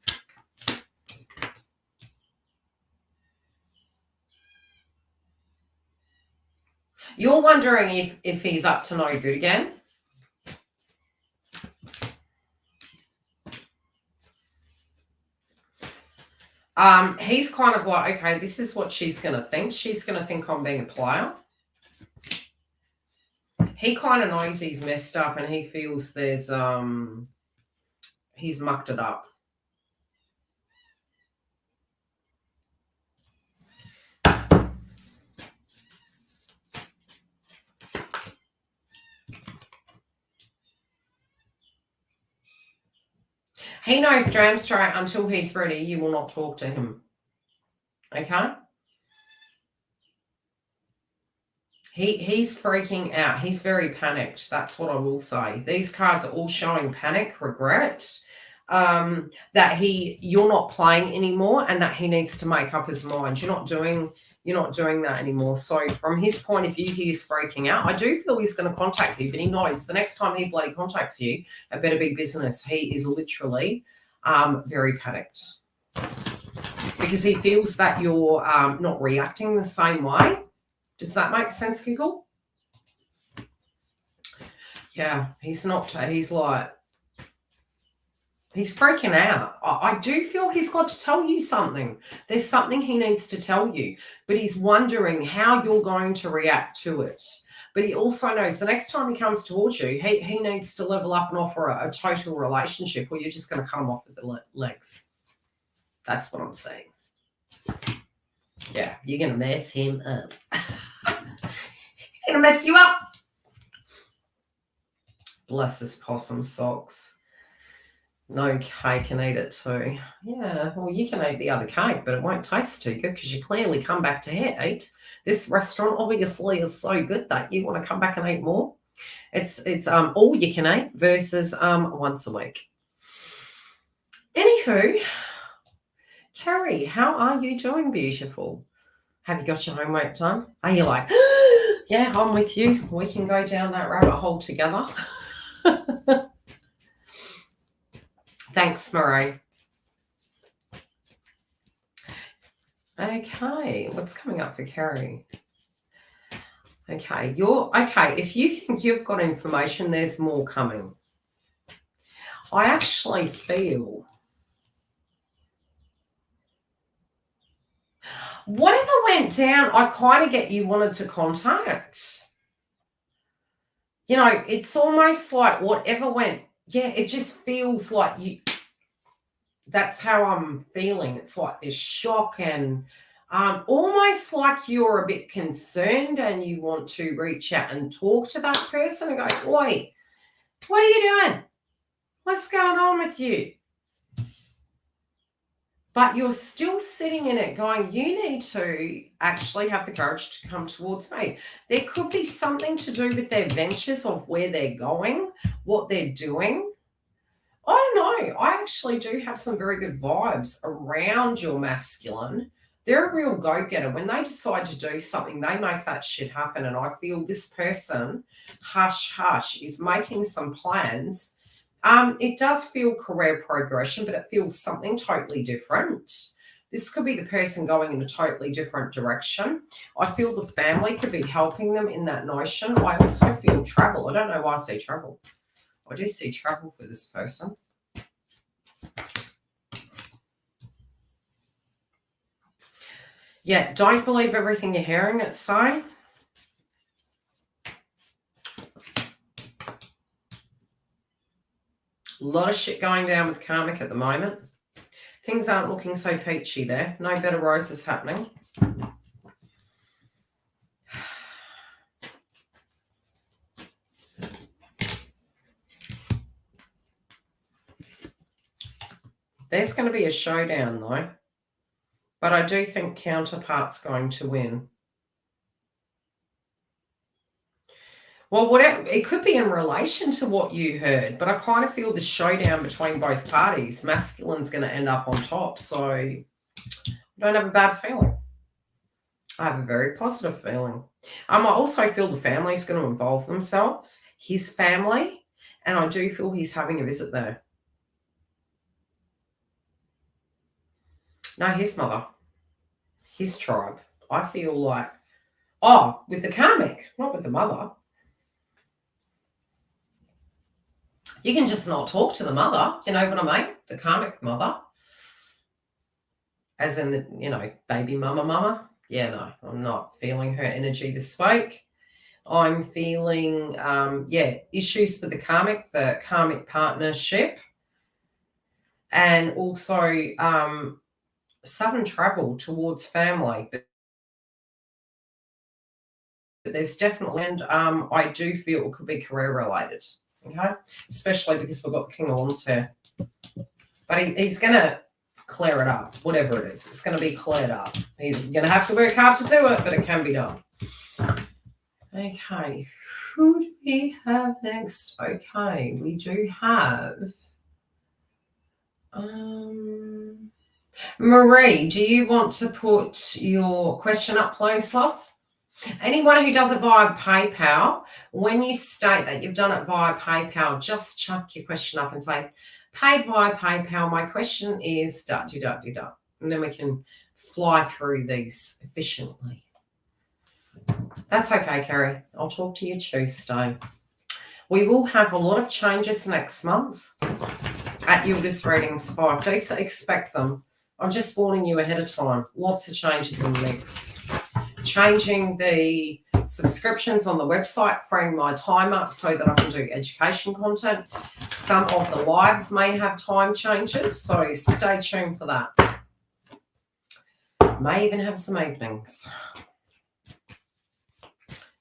You're wondering if he's up to no good again? He's kind of like, okay, this is what she's going to think. She's going to think I'm being a player. He kind of knows he's messed up and he feels there's, he's mucked it up. He knows damn straight until he's ready, you will not talk to him. Okay? He's freaking out. He's very panicked. That's what I will say. These cards are all showing panic, regret, that you're not playing anymore and that he needs to make up his mind. You're not doing that anymore. So from his point of view, he's freaking out. I do feel he's going to contact you, but he knows the next time he bloody contacts you, it better be business. He is literally very panicked because he feels that you're not reacting the same way. Does that make sense, Giggle? Yeah, he's not. He's like, he's freaking out. I do feel he's got to tell you something. There's something he needs to tell you, but he's wondering how you're going to react to it. But he also knows the next time he comes towards you, he needs to level up and offer a total relationship, or you're just going to cut him off with the legs. That's what I'm saying. Yeah, you're going to mess him up. He's going to mess you up. Bless his possum socks. No cake and eat it too. Yeah, well, you can eat the other cake, but it won't taste too good because you clearly come back to eat. This restaurant obviously is so good that you want to come back and eat more. It's all you can eat versus once a week. Anywho, Carrie, how are you doing, beautiful? Have you got your homework done? Are you like, yeah, I'm with you. We can go down that rabbit hole together. Thanks, Marie. Okay, what's coming up for Carrie? Okay, if you think you've got information, there's more coming. I actually feel whatever went down, I kind of get you wanted to contact. You know, it's almost like whatever went, yeah, it just feels like you, that's how I'm feeling. It's like this shock and almost like you're a bit concerned and you want to reach out and talk to that person and go, oi, what are you doing? What's going on with you? But you're still sitting in it going, you need to actually have the courage to come towards me. There could be something to do with their ventures of where they're going, what they're doing. I don't know. I actually do have some very good vibes around your masculine. They're a real go-getter. When they decide to do something, they make that shit happen. And I feel this person, hush, hush, is making some plans. It does feel career progression, but it feels something totally different. This could be the person going in a totally different direction. I feel the family could be helping them in that notion. I also feel travel. I don't know why I say travel. I do see travel for this person. Yeah, don't believe everything you're hearing it say. A lot of shit going down with karmic at the moment. Things aren't looking so peachy there. No better roses happening. There's going to be a showdown though. But I do think counterpart's going to win. Well, whatever, it could be in relation to what you heard, but I kind of feel the showdown between both parties. Masculine's going to end up on top, so I don't have a bad feeling. I have a very positive feeling. I also feel the family's going to involve themselves, his family, and I do feel he's having a visit there. No, his mother, his tribe. I feel like, with the karmic, not with the mother. You can just not talk to the mother, you know what I mean? The karmic mother. As in the, baby mama. Yeah, no, I'm not feeling her energy this week. I'm feeling, issues with the karmic partnership. And also sudden travel towards family. But there's definitely, and I do feel it could be career related. Okay, especially because we've got the King of Wands here. But he's going to clear it up, whatever it is. It's going to be cleared up. He's going to have to work hard to do it, but it can be done. Okay, who do we have next? Okay, we do have Marie. Do you want to put your question up, please, love? Anyone who does it via PayPal, when you state that you've done it via PayPal, just chuck your question up and say, paid via PayPal, my question is ... And then we can fly through these efficiently. That's okay, Kerry. I'll talk to you Tuesday. We will have a lot of changes next month at YILDIZ Readings 5D, so expect them. I'm just warning you ahead of time. Lots of changes in the mix. Changing the subscriptions on the website, freeing my time up so that I can do education content. Some of the lives may have time changes, so stay tuned for that. May even have some evenings.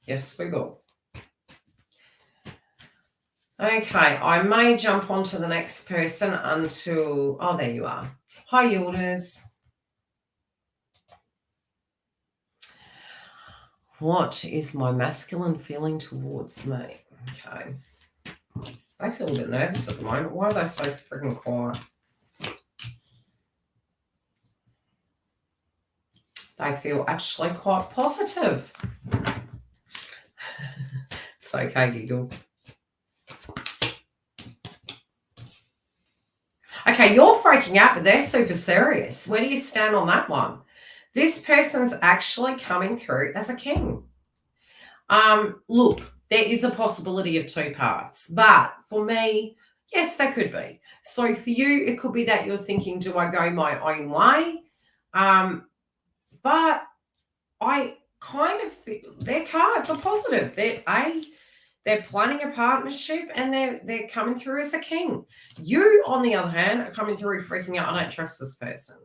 Yes, we will. Okay, I may jump on to the next person until... Oh, there you are. Hi, YILDIZ. What is my masculine feeling towards me? Okay. They feel a bit nervous at the moment. Why are they so freaking quiet? They feel actually quite positive. It's okay, giggle. Okay, you're freaking out, but they're super serious. Where do you stand on that one? This person's actually coming through as a king. Look, there is a possibility of two paths, but for me, yes, there could be. So for you, it could be that you're thinking, do I go my own way? But I kind of feel their cards are positive. They're planning a partnership and they're coming through as a king. You, on the other hand, are coming through freaking out. I don't trust this person.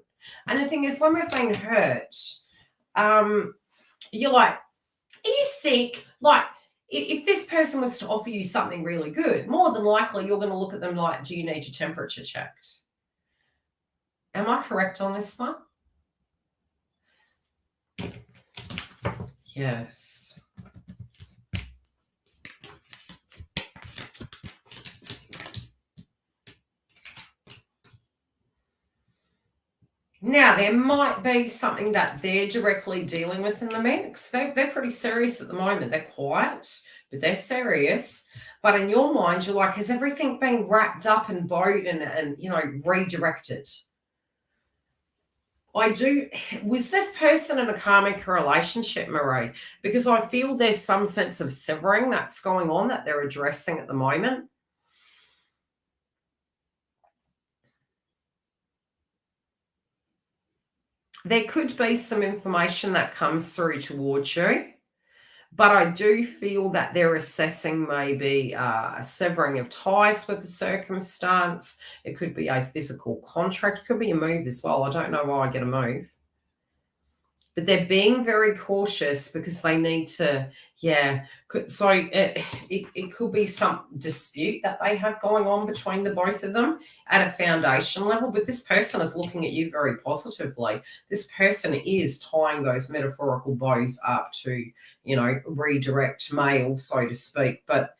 And the thing is, when we've been hurt, you're like, are you sick? Like, if this person was to offer you something really good, more than likely you're going to look at them like, do you need your temperature checked? Am I correct on this one? Yes. Now, there might be something that they're directly dealing with in the mix. They're pretty serious at the moment. They're quiet, but they're serious. But in your mind, you're like, has everything been wrapped up and bowed and redirected? Was this person in a karmic relationship, Marie? Because I feel there's some sense of severing that's going on that they're addressing at the moment. There could be some information that comes through towards you, but I do feel that they're assessing maybe a severing of ties with the circumstance. It could be a physical contract. It could be a move as well. I don't know why I get a move. but they're being very cautious because they need to, yeah. So it could be some dispute that they have going on between the both of them at a foundation level, but this person is looking at you very positively. This person is tying those metaphorical bows up to, you know, redirect mail, so to speak, but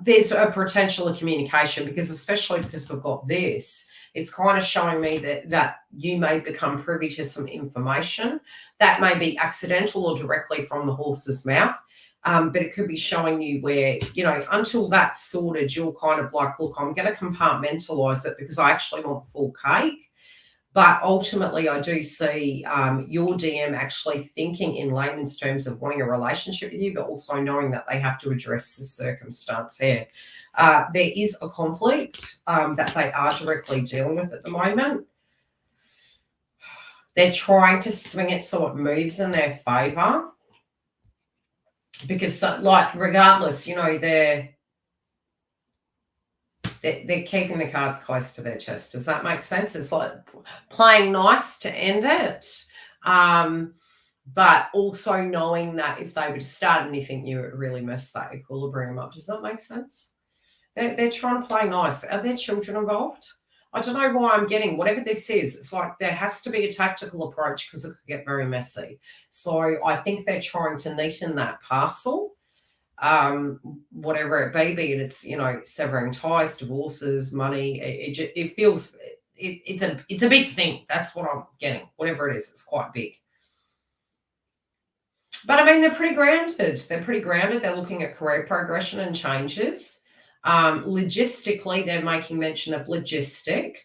there's a potential of communication, because especially because we've got this, it's kind of showing me that you may become privy to some information that may be accidental or directly from the horse's mouth. But it could be showing you where, you know, until that's sorted, you're kind of like, look, I'm going to compartmentalize it because I actually want the full cake. But ultimately, I do see your DM actually thinking in layman's terms of wanting a relationship with you, but also knowing that they have to address the circumstance here. There is a conflict that they are directly dealing with at the moment. They're trying to swing it so it moves in their favor. Because, like, regardless, you know, they're keeping the cards close to their chest. Does that make sense? It's like playing nice to end it, but also knowing that if they were to start anything new, it really mess that equilibrium up. Does that make sense? They're trying to play nice. Are there children involved? I don't know why I'm getting whatever this is. It's like there has to be a tactical approach because it could get very messy. So I think they're trying to neaten that parcel. Whatever it be it, it's, you know, severing ties, divorces, money. It feels it's a big thing. That's what I'm getting. Whatever it is, it's quite big. But I mean, they're pretty grounded. They're looking at career progression and changes. Logistically, they're making mention of logistic.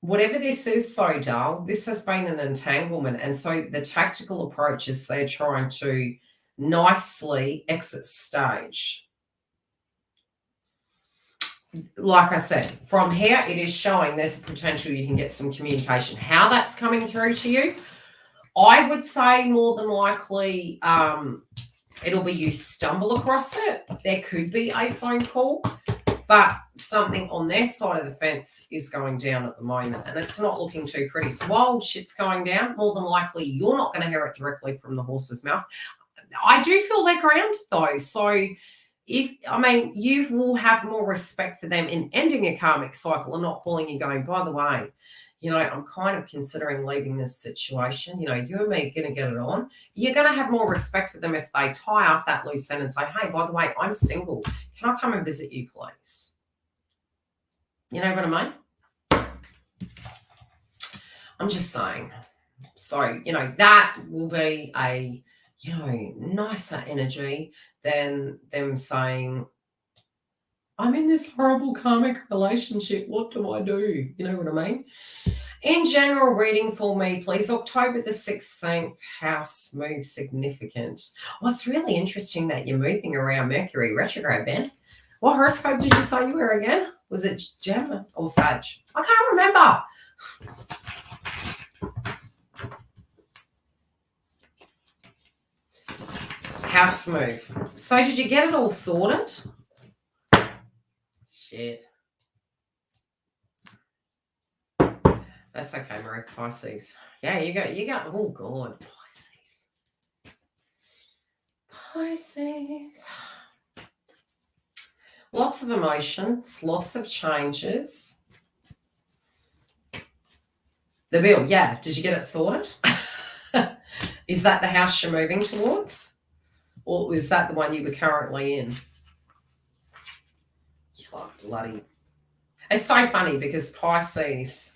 Whatever this is, though, Dal, this has been an entanglement, and so the tactical approach is they're trying to nicely exit stage. Like I said, from here, it is showing there's a potential you can get some communication. How that's coming through to you, I would say more than likely it'll be you stumble across it. There could be a phone call, but something on their side of the fence is going down at the moment, and it's not looking too pretty. So while shit's going down, more than likely you're not going to hear it directly from the horse's mouth. I do feel they're grounded, though. So you will have more respect for them in ending a karmic cycle and not calling you going, by the way, you know, I'm kind of considering leaving this situation. You know, you and me are going to get it on. You're going to have more respect for them if they tie up that loose end and say, hey, by the way, I'm single. Can I come and visit you, please? You know what I mean? I'm just saying. So, you know, that will be a, you know, nicer energy than them saying, I'm in this horrible karmic relationship. What do I do? You know what I mean? In general reading for me, please. October the 16th, house move significant. Well, it's really interesting that you're moving around Mercury retrograde, Ben. What horoscope did you say you were again? Was it Gemini or Sag? I can't remember. House move. So did you get it all sorted? Shit. That's okay, Marie. Pisces. Yeah, you got, oh God, Pisces. Lots of emotions, lots of changes. The bill, yeah. Did you get it sorted? Is that the house you're moving towards? Or is that the one you were currently in? Oh, bloody. It's so funny because Pisces.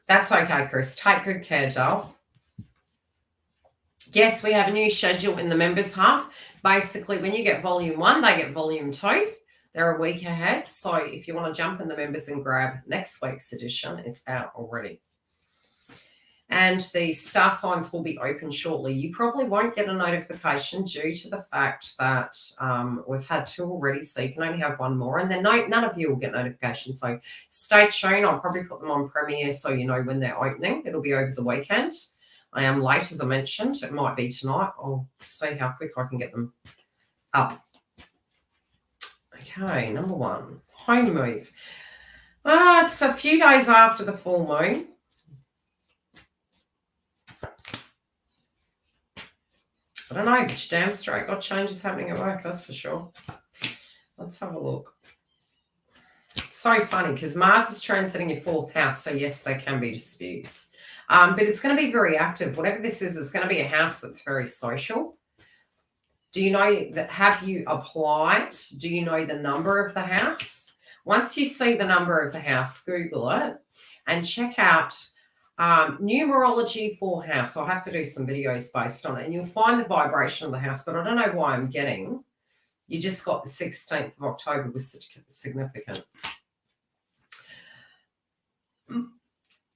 That's okay, Chris. Take good care, doll. Yes, we have a new schedule in the members hub. Basically, when you get volume 1, they get volume 2. They're a week ahead. So if you want to jump in the members and grab next week's edition, it's out already. And the star signs will be open shortly. You probably won't get a notification due to the fact that we've had 2 already, so you can only have 1 more. And then none of you will get notifications. So stay tuned. I'll probably put them on Premiere so you know when they're opening. It'll be over the weekend. I am late, as I mentioned. It might be tonight. I'll see how quick I can get them up. Okay, number 1, home move. It's a few days after the full moon. I don't know, but damn straight got changes happening at work, that's for sure. Let's have a look. It's so funny because Mars is transiting your 4th house, so yes, there can be disputes. But it's going to be very active. Whatever this is, it's going to be a house that's very social. Do you know that? Have you applied? Do you know the number of the house? Once you see the number of the house, Google it and check out numerology for house. I'll have to do some videos based on it, and you'll find the vibration of the house, but I don't know why I'm getting. You just got the 16th of October was significant.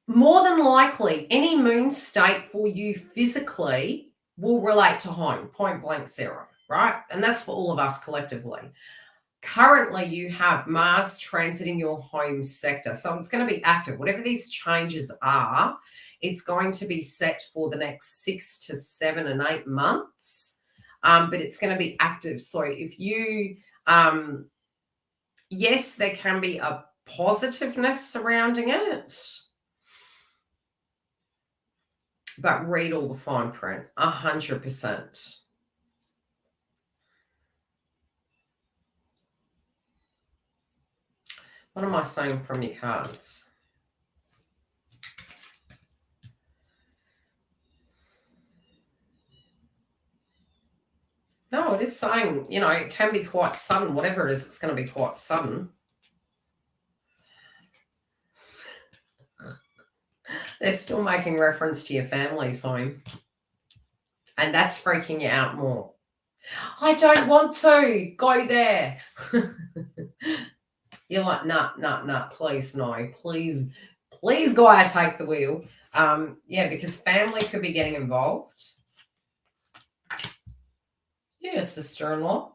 More than likely, any moon state for you physically will relate to home, point blank zero, right? And that's for all of us collectively. Currently, you have Mars transiting your home sector. So it's going to be active. Whatever these changes are, it's going to be set for the next 6 to 7 and 8 months. But it's going to be active. So if you, yes, there can be a positiveness surrounding it. But read all the fine print, 100%. What am I saying from your cards? No, it is saying, you know, it can be quite sudden. Whatever it is, it's going to be quite sudden. They're still making reference to your family's home. And that's freaking you out more. I don't want to go there. You're like, nah, please, no. Please, Gaia, take the wheel. Yeah, because family could be getting involved. Yeah, sister-in-law.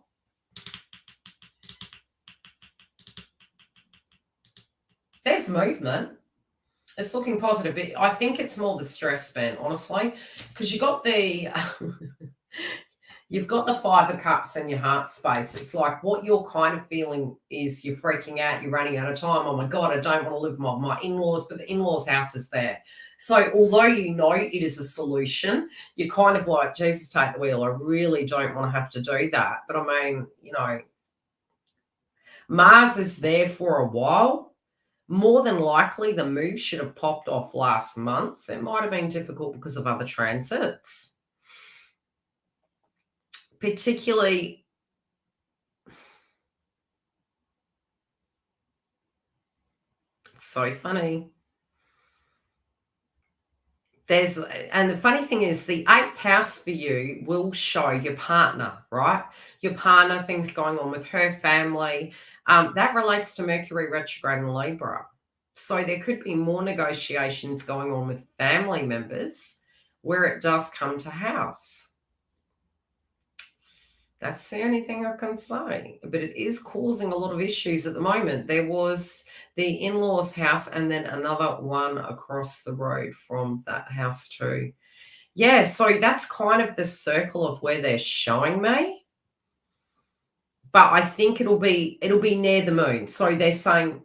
There's movement. It's looking positive, but I think it's more the stress band, honestly, because you got the you've got the 5 of Cups in your heart space. It's like what you're kind of feeling is you're freaking out, you're running out of time. Oh my God, I don't want to live with my in-laws, but the in-laws' house is there. So although you know it is a solution, you're kind of like, Jesus, take the wheel. I really don't want to have to do that. But I mean, you know, Mars is there for a while. More than likely, the move should have popped off last month. It might have been difficult because of other transits. Particularly, it's so funny. And the funny thing is the 8th house for you will show your partner, right? Your partner, things going on with her family. That relates to Mercury retrograde in Libra. So there could be more negotiations going on with family members where it does come to house. That's the only thing I can say. But it is causing a lot of issues at the moment. There was the in-laws' house and then another one across the road from that house too. Yeah, so that's kind of the circle of where they're showing me. But I think it'll be near the moon. So they're saying,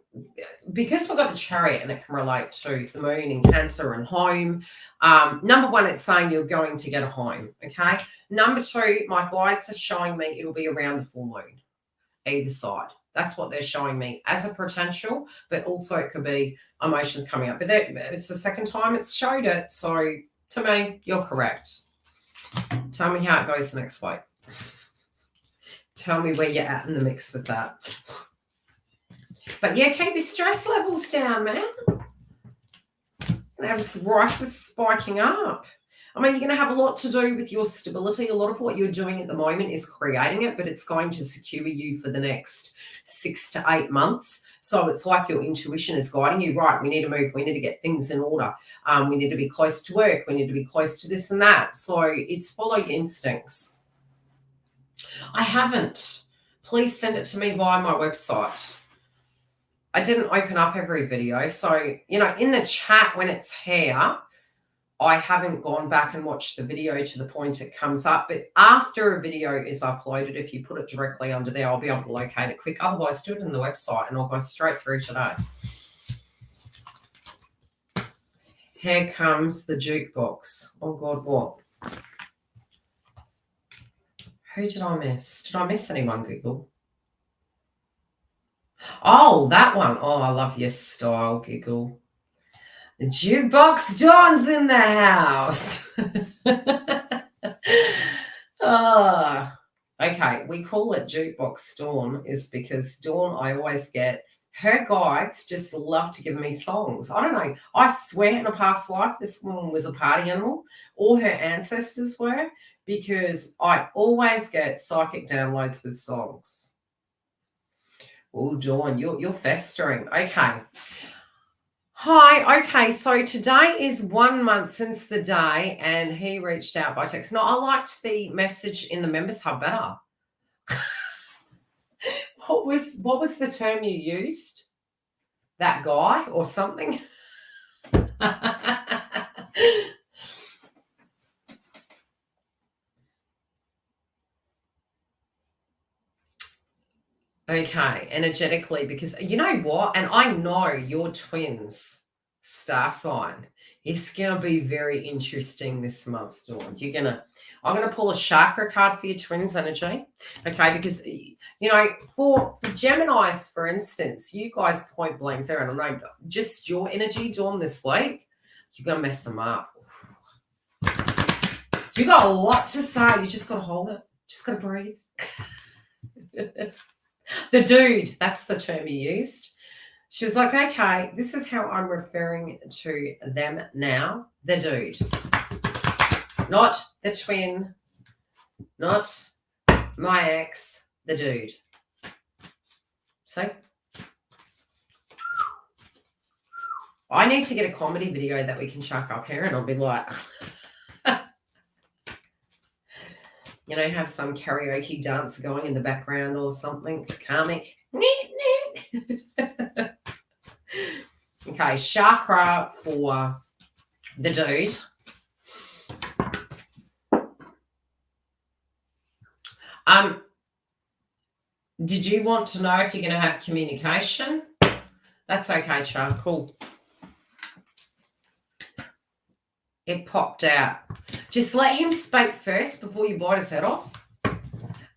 because we've got the Chariot and it can relate to the moon and Cancer and home. Number 1, it's saying you're going to get a home, okay? Number 2, my guides are showing me it'll be around the full moon, either side. That's what they're showing me as a potential, but also it could be emotions coming up. But it's the second time it's showed it. So to me, you're correct. Tell me how it goes next week. Tell me where you're at in the mix with that. But yeah, keep your stress levels down, man. Rice is spiking up. I mean, you're going to have a lot to do with your stability. A lot of what you're doing at the moment is creating it, but it's going to secure you for the next 6 to 8 months. So it's like your intuition is guiding you. Right, we need to move. We need to get things in order. We need to be close to work. We need to be close to this and that. So it's follow your instincts. I haven't. Please send it to me via my website. I didn't open up every video. So, you know, in the chat when it's here, I haven't gone back and watched the video to the point it comes up. But after a video is uploaded, if you put it directly under there, I'll be able to locate it quick. Otherwise, do it in the website and I'll go straight through today. Here comes the jukebox. Oh, God, what? Who did I miss? Did I miss anyone, Giggle? Oh, that one. Oh, I love your style, Giggle. The jukebox Dawn's in the house. Oh, okay, we call it Jukebox Dawn is because Dawn, I always get, her guides just love to give me songs. I don't know. I swear in a past life, this woman was a party animal, or her ancestors were, because I always get psychic downloads with songs. Oh, Dawn, you're festering. Okay. Hi, okay, so today is 1 month since the day, and he reached out by text. No, I liked the message in the Members Hub better. What was the term you used? That guy or something? Okay, energetically, because you know what? And I know your twins star sign is going to be very interesting this month, Dawn. I'm going to pull a chakra card for your twins energy. Okay, because, you know, for Geminis, for instance, you guys point blank zero, and I know just your energy, Dawn, this week, you're going to mess them up. You got a lot to say. You just got to hold it. Just got to breathe. The dude, that's the term you used. She was like, okay, this is how I'm referring to them now. The dude. Not the twin. Not my ex. The dude. See? I need to get a comedy video that we can chuck up here, and I'll be like... You know, have some karaoke dance going in the background or something. Karmic. Okay, chakra for the dude. Did you want to know if you're going to have communication? That's okay, Char. Cool. It popped out. Just let him speak first before you bite his head off.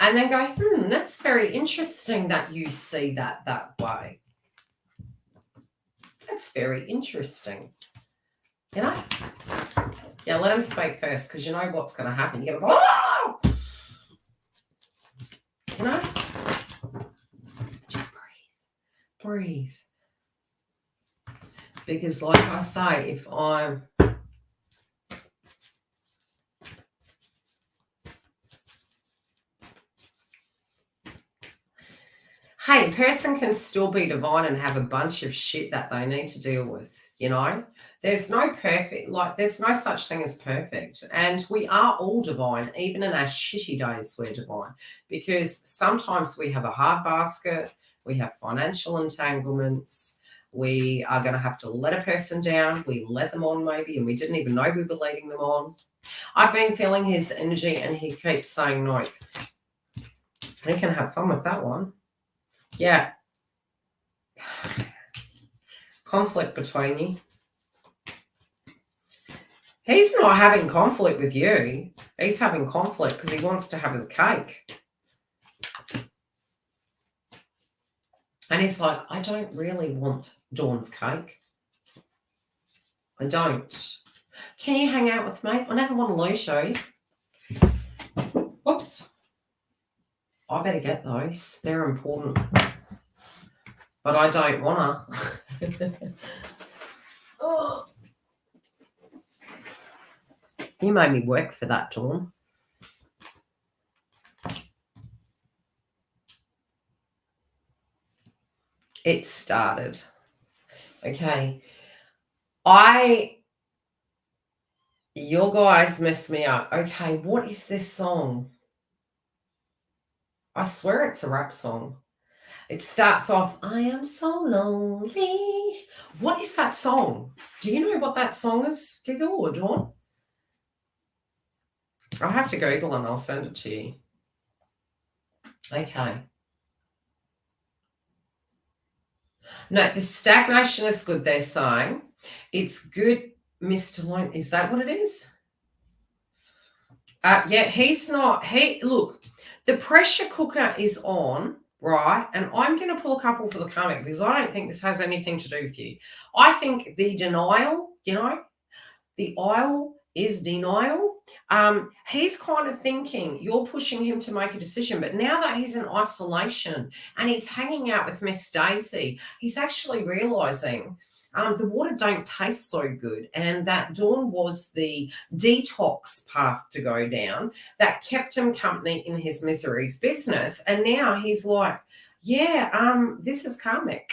And then go, that's very interesting that you see that way. That's very interesting. You know? Yeah, let him speak first, because you know what's going to happen. You're going to go, oh! You know? Just breathe. Breathe. Because like I say, if I'm... Hey, a person can still be divine and have a bunch of shit that they need to deal with, you know? There's no perfect, like, there's no such thing as perfect. And we are all divine. Even in our shitty days, we're divine. Because sometimes we have a hard basket, we have financial entanglements, we are going to have to let a person down, we let them on maybe, and we didn't even know we were letting them on. I've been feeling his energy, and he keeps saying no. He can have fun with that one. Yeah. Conflict between you. He's not having conflict with you. He's having conflict because he wants to have his cake. And he's like, I don't really want Dawn's cake. I don't. Can you hang out with me? I never want to lose you. Whoops. I better get those. They're important. But I don't want to. Oh. You made me work for that, Dawn. It started. Okay. Your guides messed me up. Okay, what is this song? I swear it's a rap song. It starts off, I am so lonely. What is that song? Do you know what that song is, Giggle or Dawn? I'll have to Google and I'll send it to you. Okay. No, the stagnation is good, they're saying. It's good, Mr. Lone. Is that what it is? Yeah, he's not. Look, the pressure cooker is on, right? And I'm going to pull a couple for the karmic because I don't think this has anything to do with you. I think the denial, the aisle is denial. He's kind of thinking you're pushing him to make a decision, but now that he's in isolation and he's hanging out with Miss Daisy, he's actually realizing the water don't taste so good, and that Dawn was the detox path to go down that kept him company in his misery's business. And now he's like, yeah, this is karmic.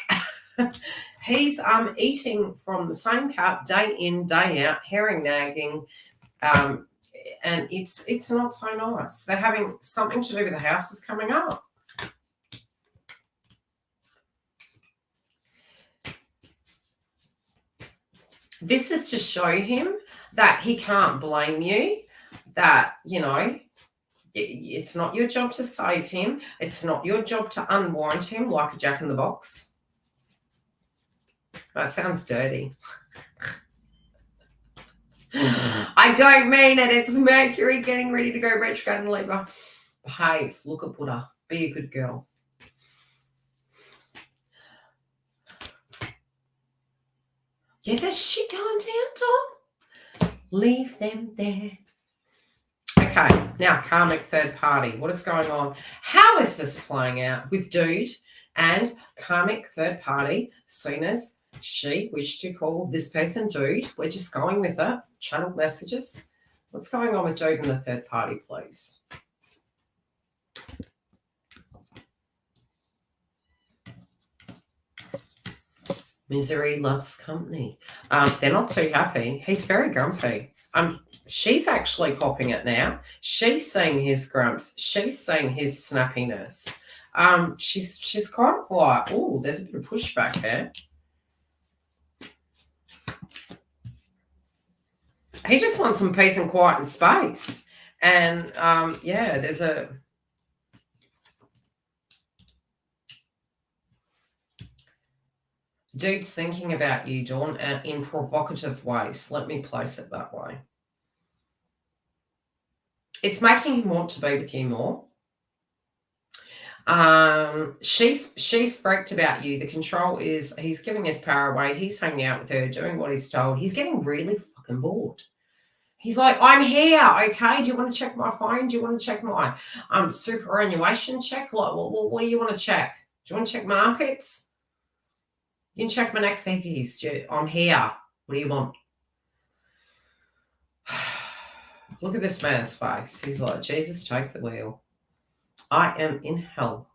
He's eating from the same cup day in, day out, herring nagging, and it's not so nice. They're having something to do with the houses coming up. This is to show him that he can't blame you, that, it's not your job to save him. It's not your job to unwind him like a jack in the box. That sounds dirty. I don't mean it. It's Mercury getting ready to go retrograde in Libra. Behave. Look at Buddha. Be a good girl. Yeah, there's shit going down, Tom. Leave them there. Okay, now karmic third party. What is going on? How is this playing out with Dude and karmic third party seen as she wished to call this person Dude? We're just going with it. Channel messages. What's going on with Dude and the third party, please? Misery loves company. They're not too happy. He's very grumpy. She's actually copying it now. She's seeing his grumps. She's seeing his snappiness. She's kind of like, oh, there's a bit of pushback there. He just wants some peace and quiet and space. And yeah, there's a Dude's thinking about you, Dawn, in provocative ways. Let me place it that way. It's making him want to be with you more. She's freaked about you. The control is he's giving his power away. He's hanging out with her, doing what he's told. He's getting really fucking bored. He's like, I'm here, okay? Do you want to check my phone? Do you want to check my superannuation check? Like, what do you want to check? Do you want to check my armpits? You can check my neck figgies. I'm here. What do you want? Look at this man's face. He's like, Jesus, take the wheel. I am in hell.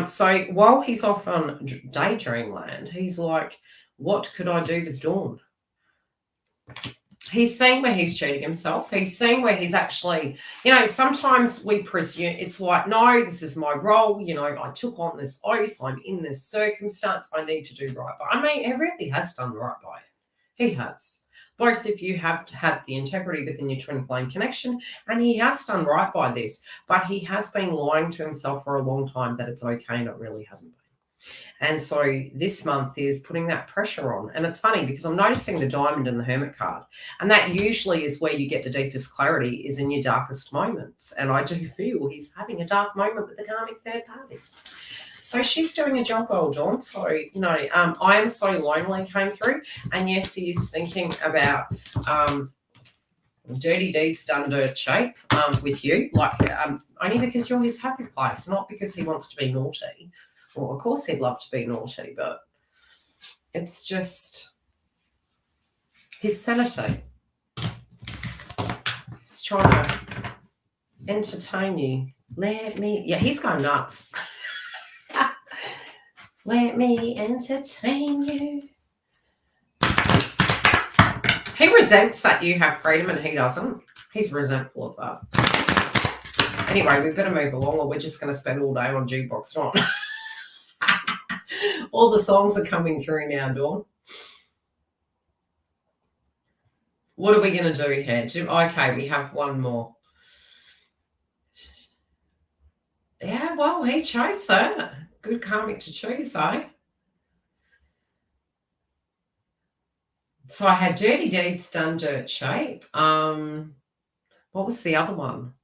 So while he's off on daydream land, he's like, what could I do with Dawn? He's seeing where he's cheating himself. He's seeing where he's actually, sometimes we presume it's like, no, this is my role. I took on this oath. I'm in this circumstance. I need to do right by. I mean, everybody has done right by it. He has. Both of you have had the integrity within your twin flame connection, and he has done right by this, but he has been lying to himself for a long time that it's okay, and it really hasn't been. And so this month is putting that pressure on. And it's funny because I'm noticing the diamond and the hermit card. And that usually is where you get the deepest clarity, is in your darkest moments. And I do feel he's having a dark moment with the karmic third party. So she's doing a job well done. So, I am so lonely came through. And yes, he is thinking about dirty deeds done dirt cheap with you. Like only because you're his happy place, not because he wants to be naughty. Well, of course he'd love to be naughty, but it's just his sanity. He's trying to entertain you. He's going nuts. Let me entertain you. He resents that you have freedom and he doesn't. He's resentful of that. Anyway, we better move along or we're just going to spend all day on jukebox, not. All the songs are coming through now, Dawn. What are we going to do here? Okay, we have one more. Yeah, well, he chose that. Good karmic to choose, though. So I had dirty deeds done dirt cheap. What was the other one?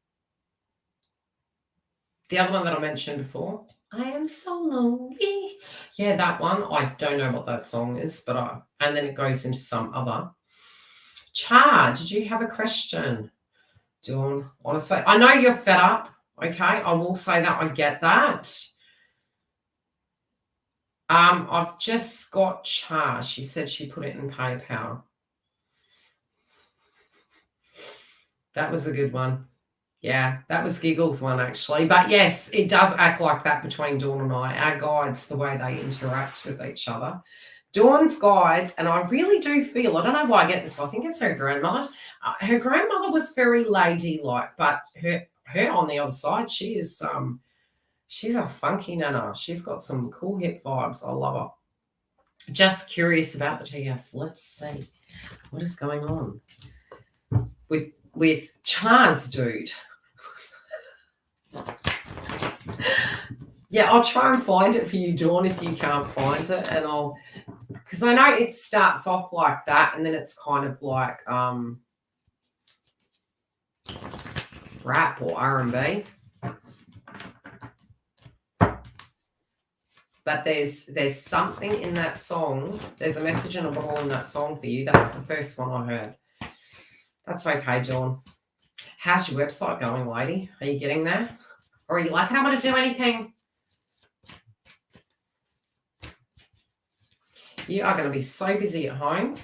The other one that I mentioned before. I am so lonely. Yeah, that one. I don't know what that song is, but and then it goes into some other. Char, did you have a question? Dawn, honestly, I know you're fed up. Okay, I will say that. I get that. I've just got Char. She said she put it in PayPal. That was a good one. Yeah, that was Giggles one, actually. But yes, it does act like that between Dawn and I. Our guides, the way they interact with each other. Dawn's guides, and I really do feel, I don't know why I get this, I think it's her grandmother. Her grandmother was very ladylike, but her on the other side, she is she's a funky nana. She's got some cool hip vibes. I love her. Just curious about the TF. Let's see what is going on with Char's dude. Yeah, I'll try and find it for you, Dawn, if you can't find it, and I'll, because I know it starts off like that, and then it's kind of like rap or R&B. But there's something in that song. There's a message in a bottle in that song for you. That's the first one I heard. That's okay, Dawn. How's your website going, lady? Are you getting there? Or are you like, I don't want to do anything? You are going to be so busy at home.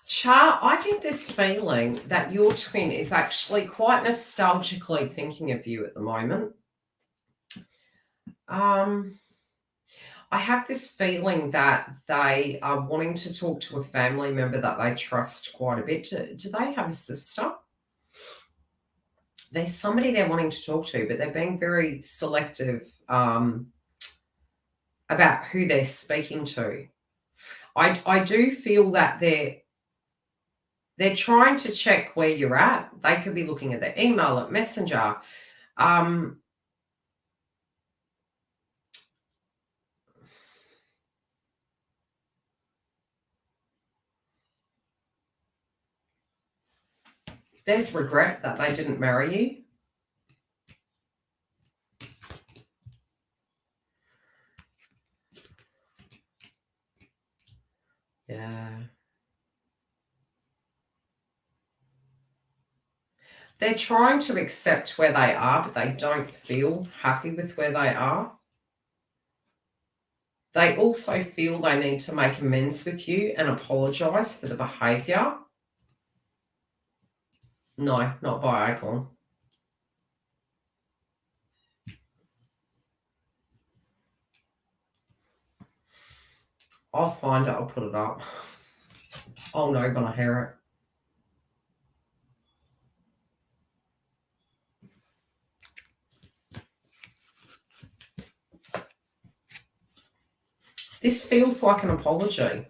Char, I get this feeling that your twin is actually quite nostalgically thinking of you at the moment. I have this feeling that they are wanting to talk to a family member that they trust quite a bit. Do they have a sister? There's somebody they're wanting to talk to, but they're being very selective about who they're speaking to. I do feel that they're trying to check where you're at. They could be looking at their email, at Messenger. There's regret that they didn't marry you. Yeah. They're trying to accept where they are, but they don't feel happy with where they are. They also feel they need to make amends with you and apologise for the behaviour. No, not by Acorn. I'll find it. I'll put it up. I'll know when I hear it. This feels like an apology.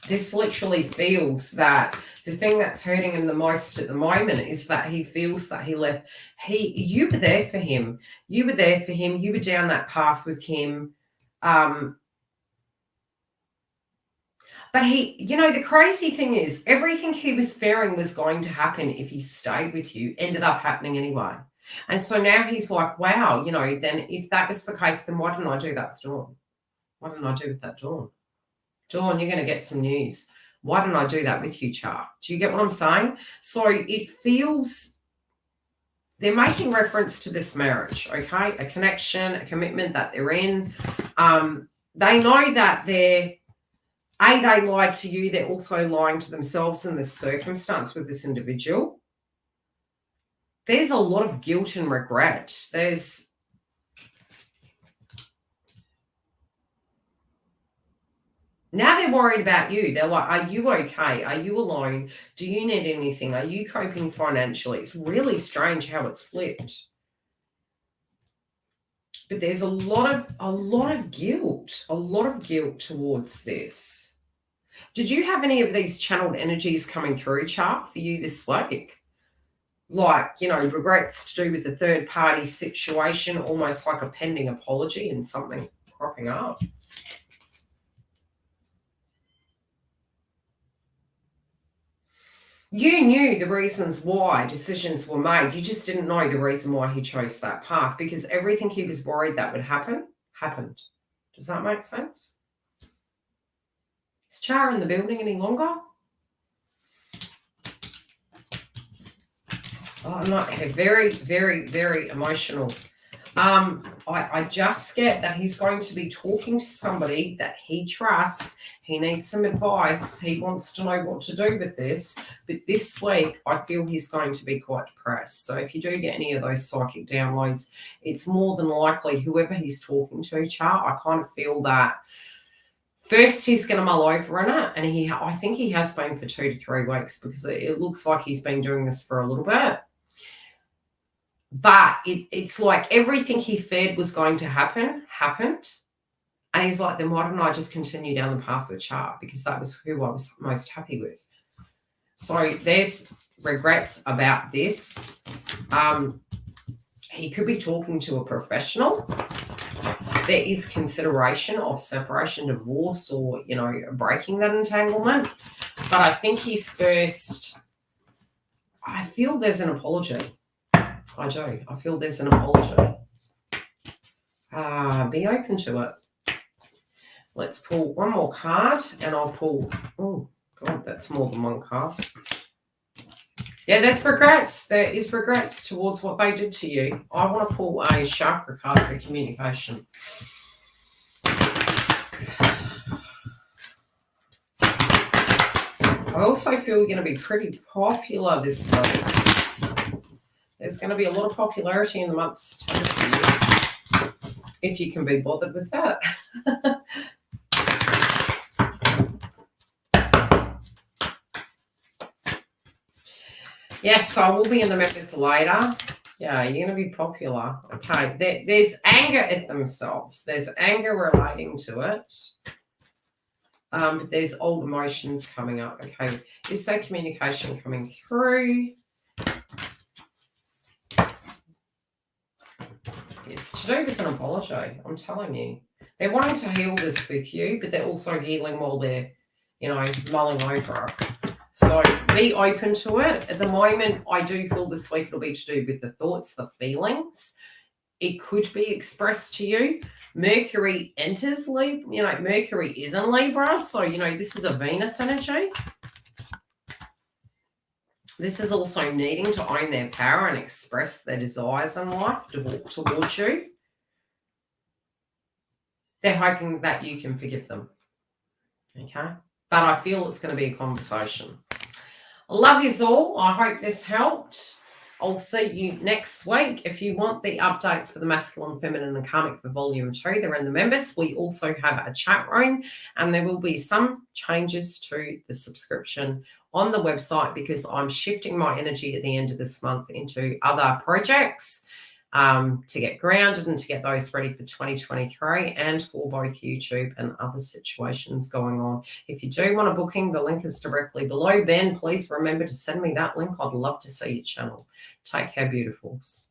This literally feels that the thing that's hurting him the most at the moment is that he feels that he left. You were there for him. You were there for him. You were down that path with him. But the crazy thing is everything he was fearing was going to happen if he stayed with you ended up happening anyway. And so now he's like, wow, then if that was the case, then why didn't I do that with Dawn? Why didn't I do with that Dawn? Dawn, you're going to get some news. Why didn't I do that with you, Char? Do you get what I'm saying? So it feels they're making reference to this marriage, okay? A connection, a commitment that they're in. They know that they lied to you. They're also lying to themselves in this circumstance with this individual. There's a lot of guilt and regret. Now they're worried about you. They're like, are you okay? Are you alone? Do you need anything? Are you coping financially? It's really strange how it's flipped. But there's a lot of guilt towards this. Did you have any of these channeled energies coming through, chart, for you this week? Like, you know, regrets to do with the third party situation, almost like a pending apology and something cropping up. You knew the reasons why decisions were made. You just didn't know the reason why he chose that path, because everything he was worried that would happen, happened. Does that make sense? Is Char in the building any longer? Oh, I'm not very, very, very emotional. I just get that he's going to be talking to somebody that he trusts. He needs some advice. He wants to know what to do with this. But this week, I feel he's going to be quite depressed. So if you do get any of those psychic downloads, it's more than likely whoever he's talking to, chart, I kind of feel that first he's going to mull over in it. And I think he has been for 2 to 3 weeks, because it looks like he's been doing this for a little bit. But it's like everything he feared was going to happen, happened. And he's like, then why didn't I just continue down the path with Chart? Because that was who I was most happy with. So there's regrets about this. He could be talking to a professional. There is consideration of separation, divorce, or, you know, breaking that entanglement. But I think he's first, I feel there's an apology. I do. I feel there's an apology. Be open to it. Let's pull one more card, and I'll pull, oh, God, that's more than one card. Yeah, there's regrets. There is regrets towards what they did to you. I want to pull a chakra card for communication. I also feel you're going to be pretty popular this week. There's going to be a lot of popularity in the month of September for you, if you can be bothered with that. Yes, I will be in the members later. Yeah, you're going to be popular. Okay, there's anger at themselves. There's anger relating to it. But there's old emotions coming up. Okay, is that communication coming through? It's to do with an apology, I'm telling you. They're wanting to heal this with you, but they're also healing while they're, you know, mulling over it. So be open to it. At the moment, I do feel this week it'll be to do with the thoughts, the feelings. It could be expressed to you. Mercury enters Libra. You know, Mercury is in Libra. So, you know, this is a Venus energy. This is also needing to own their power and express their desires in life towards you. They're hoping that you can forgive them. Okay? But I feel it's going to be a conversation. I love yous all. I hope this helped. I'll see you next week. If you want the updates for the masculine, feminine, and karmic for volume 2, they're in the members. We also have a chat room, and there will be some changes to the subscription on the website, because I'm shifting my energy at the end of this month into other projects to get grounded and to get those ready for 2023, and for both YouTube and other situations going on. If you do want a booking, the link is directly below. Then please remember to send me that link. I'd love to see your channel. Take care, beautifuls.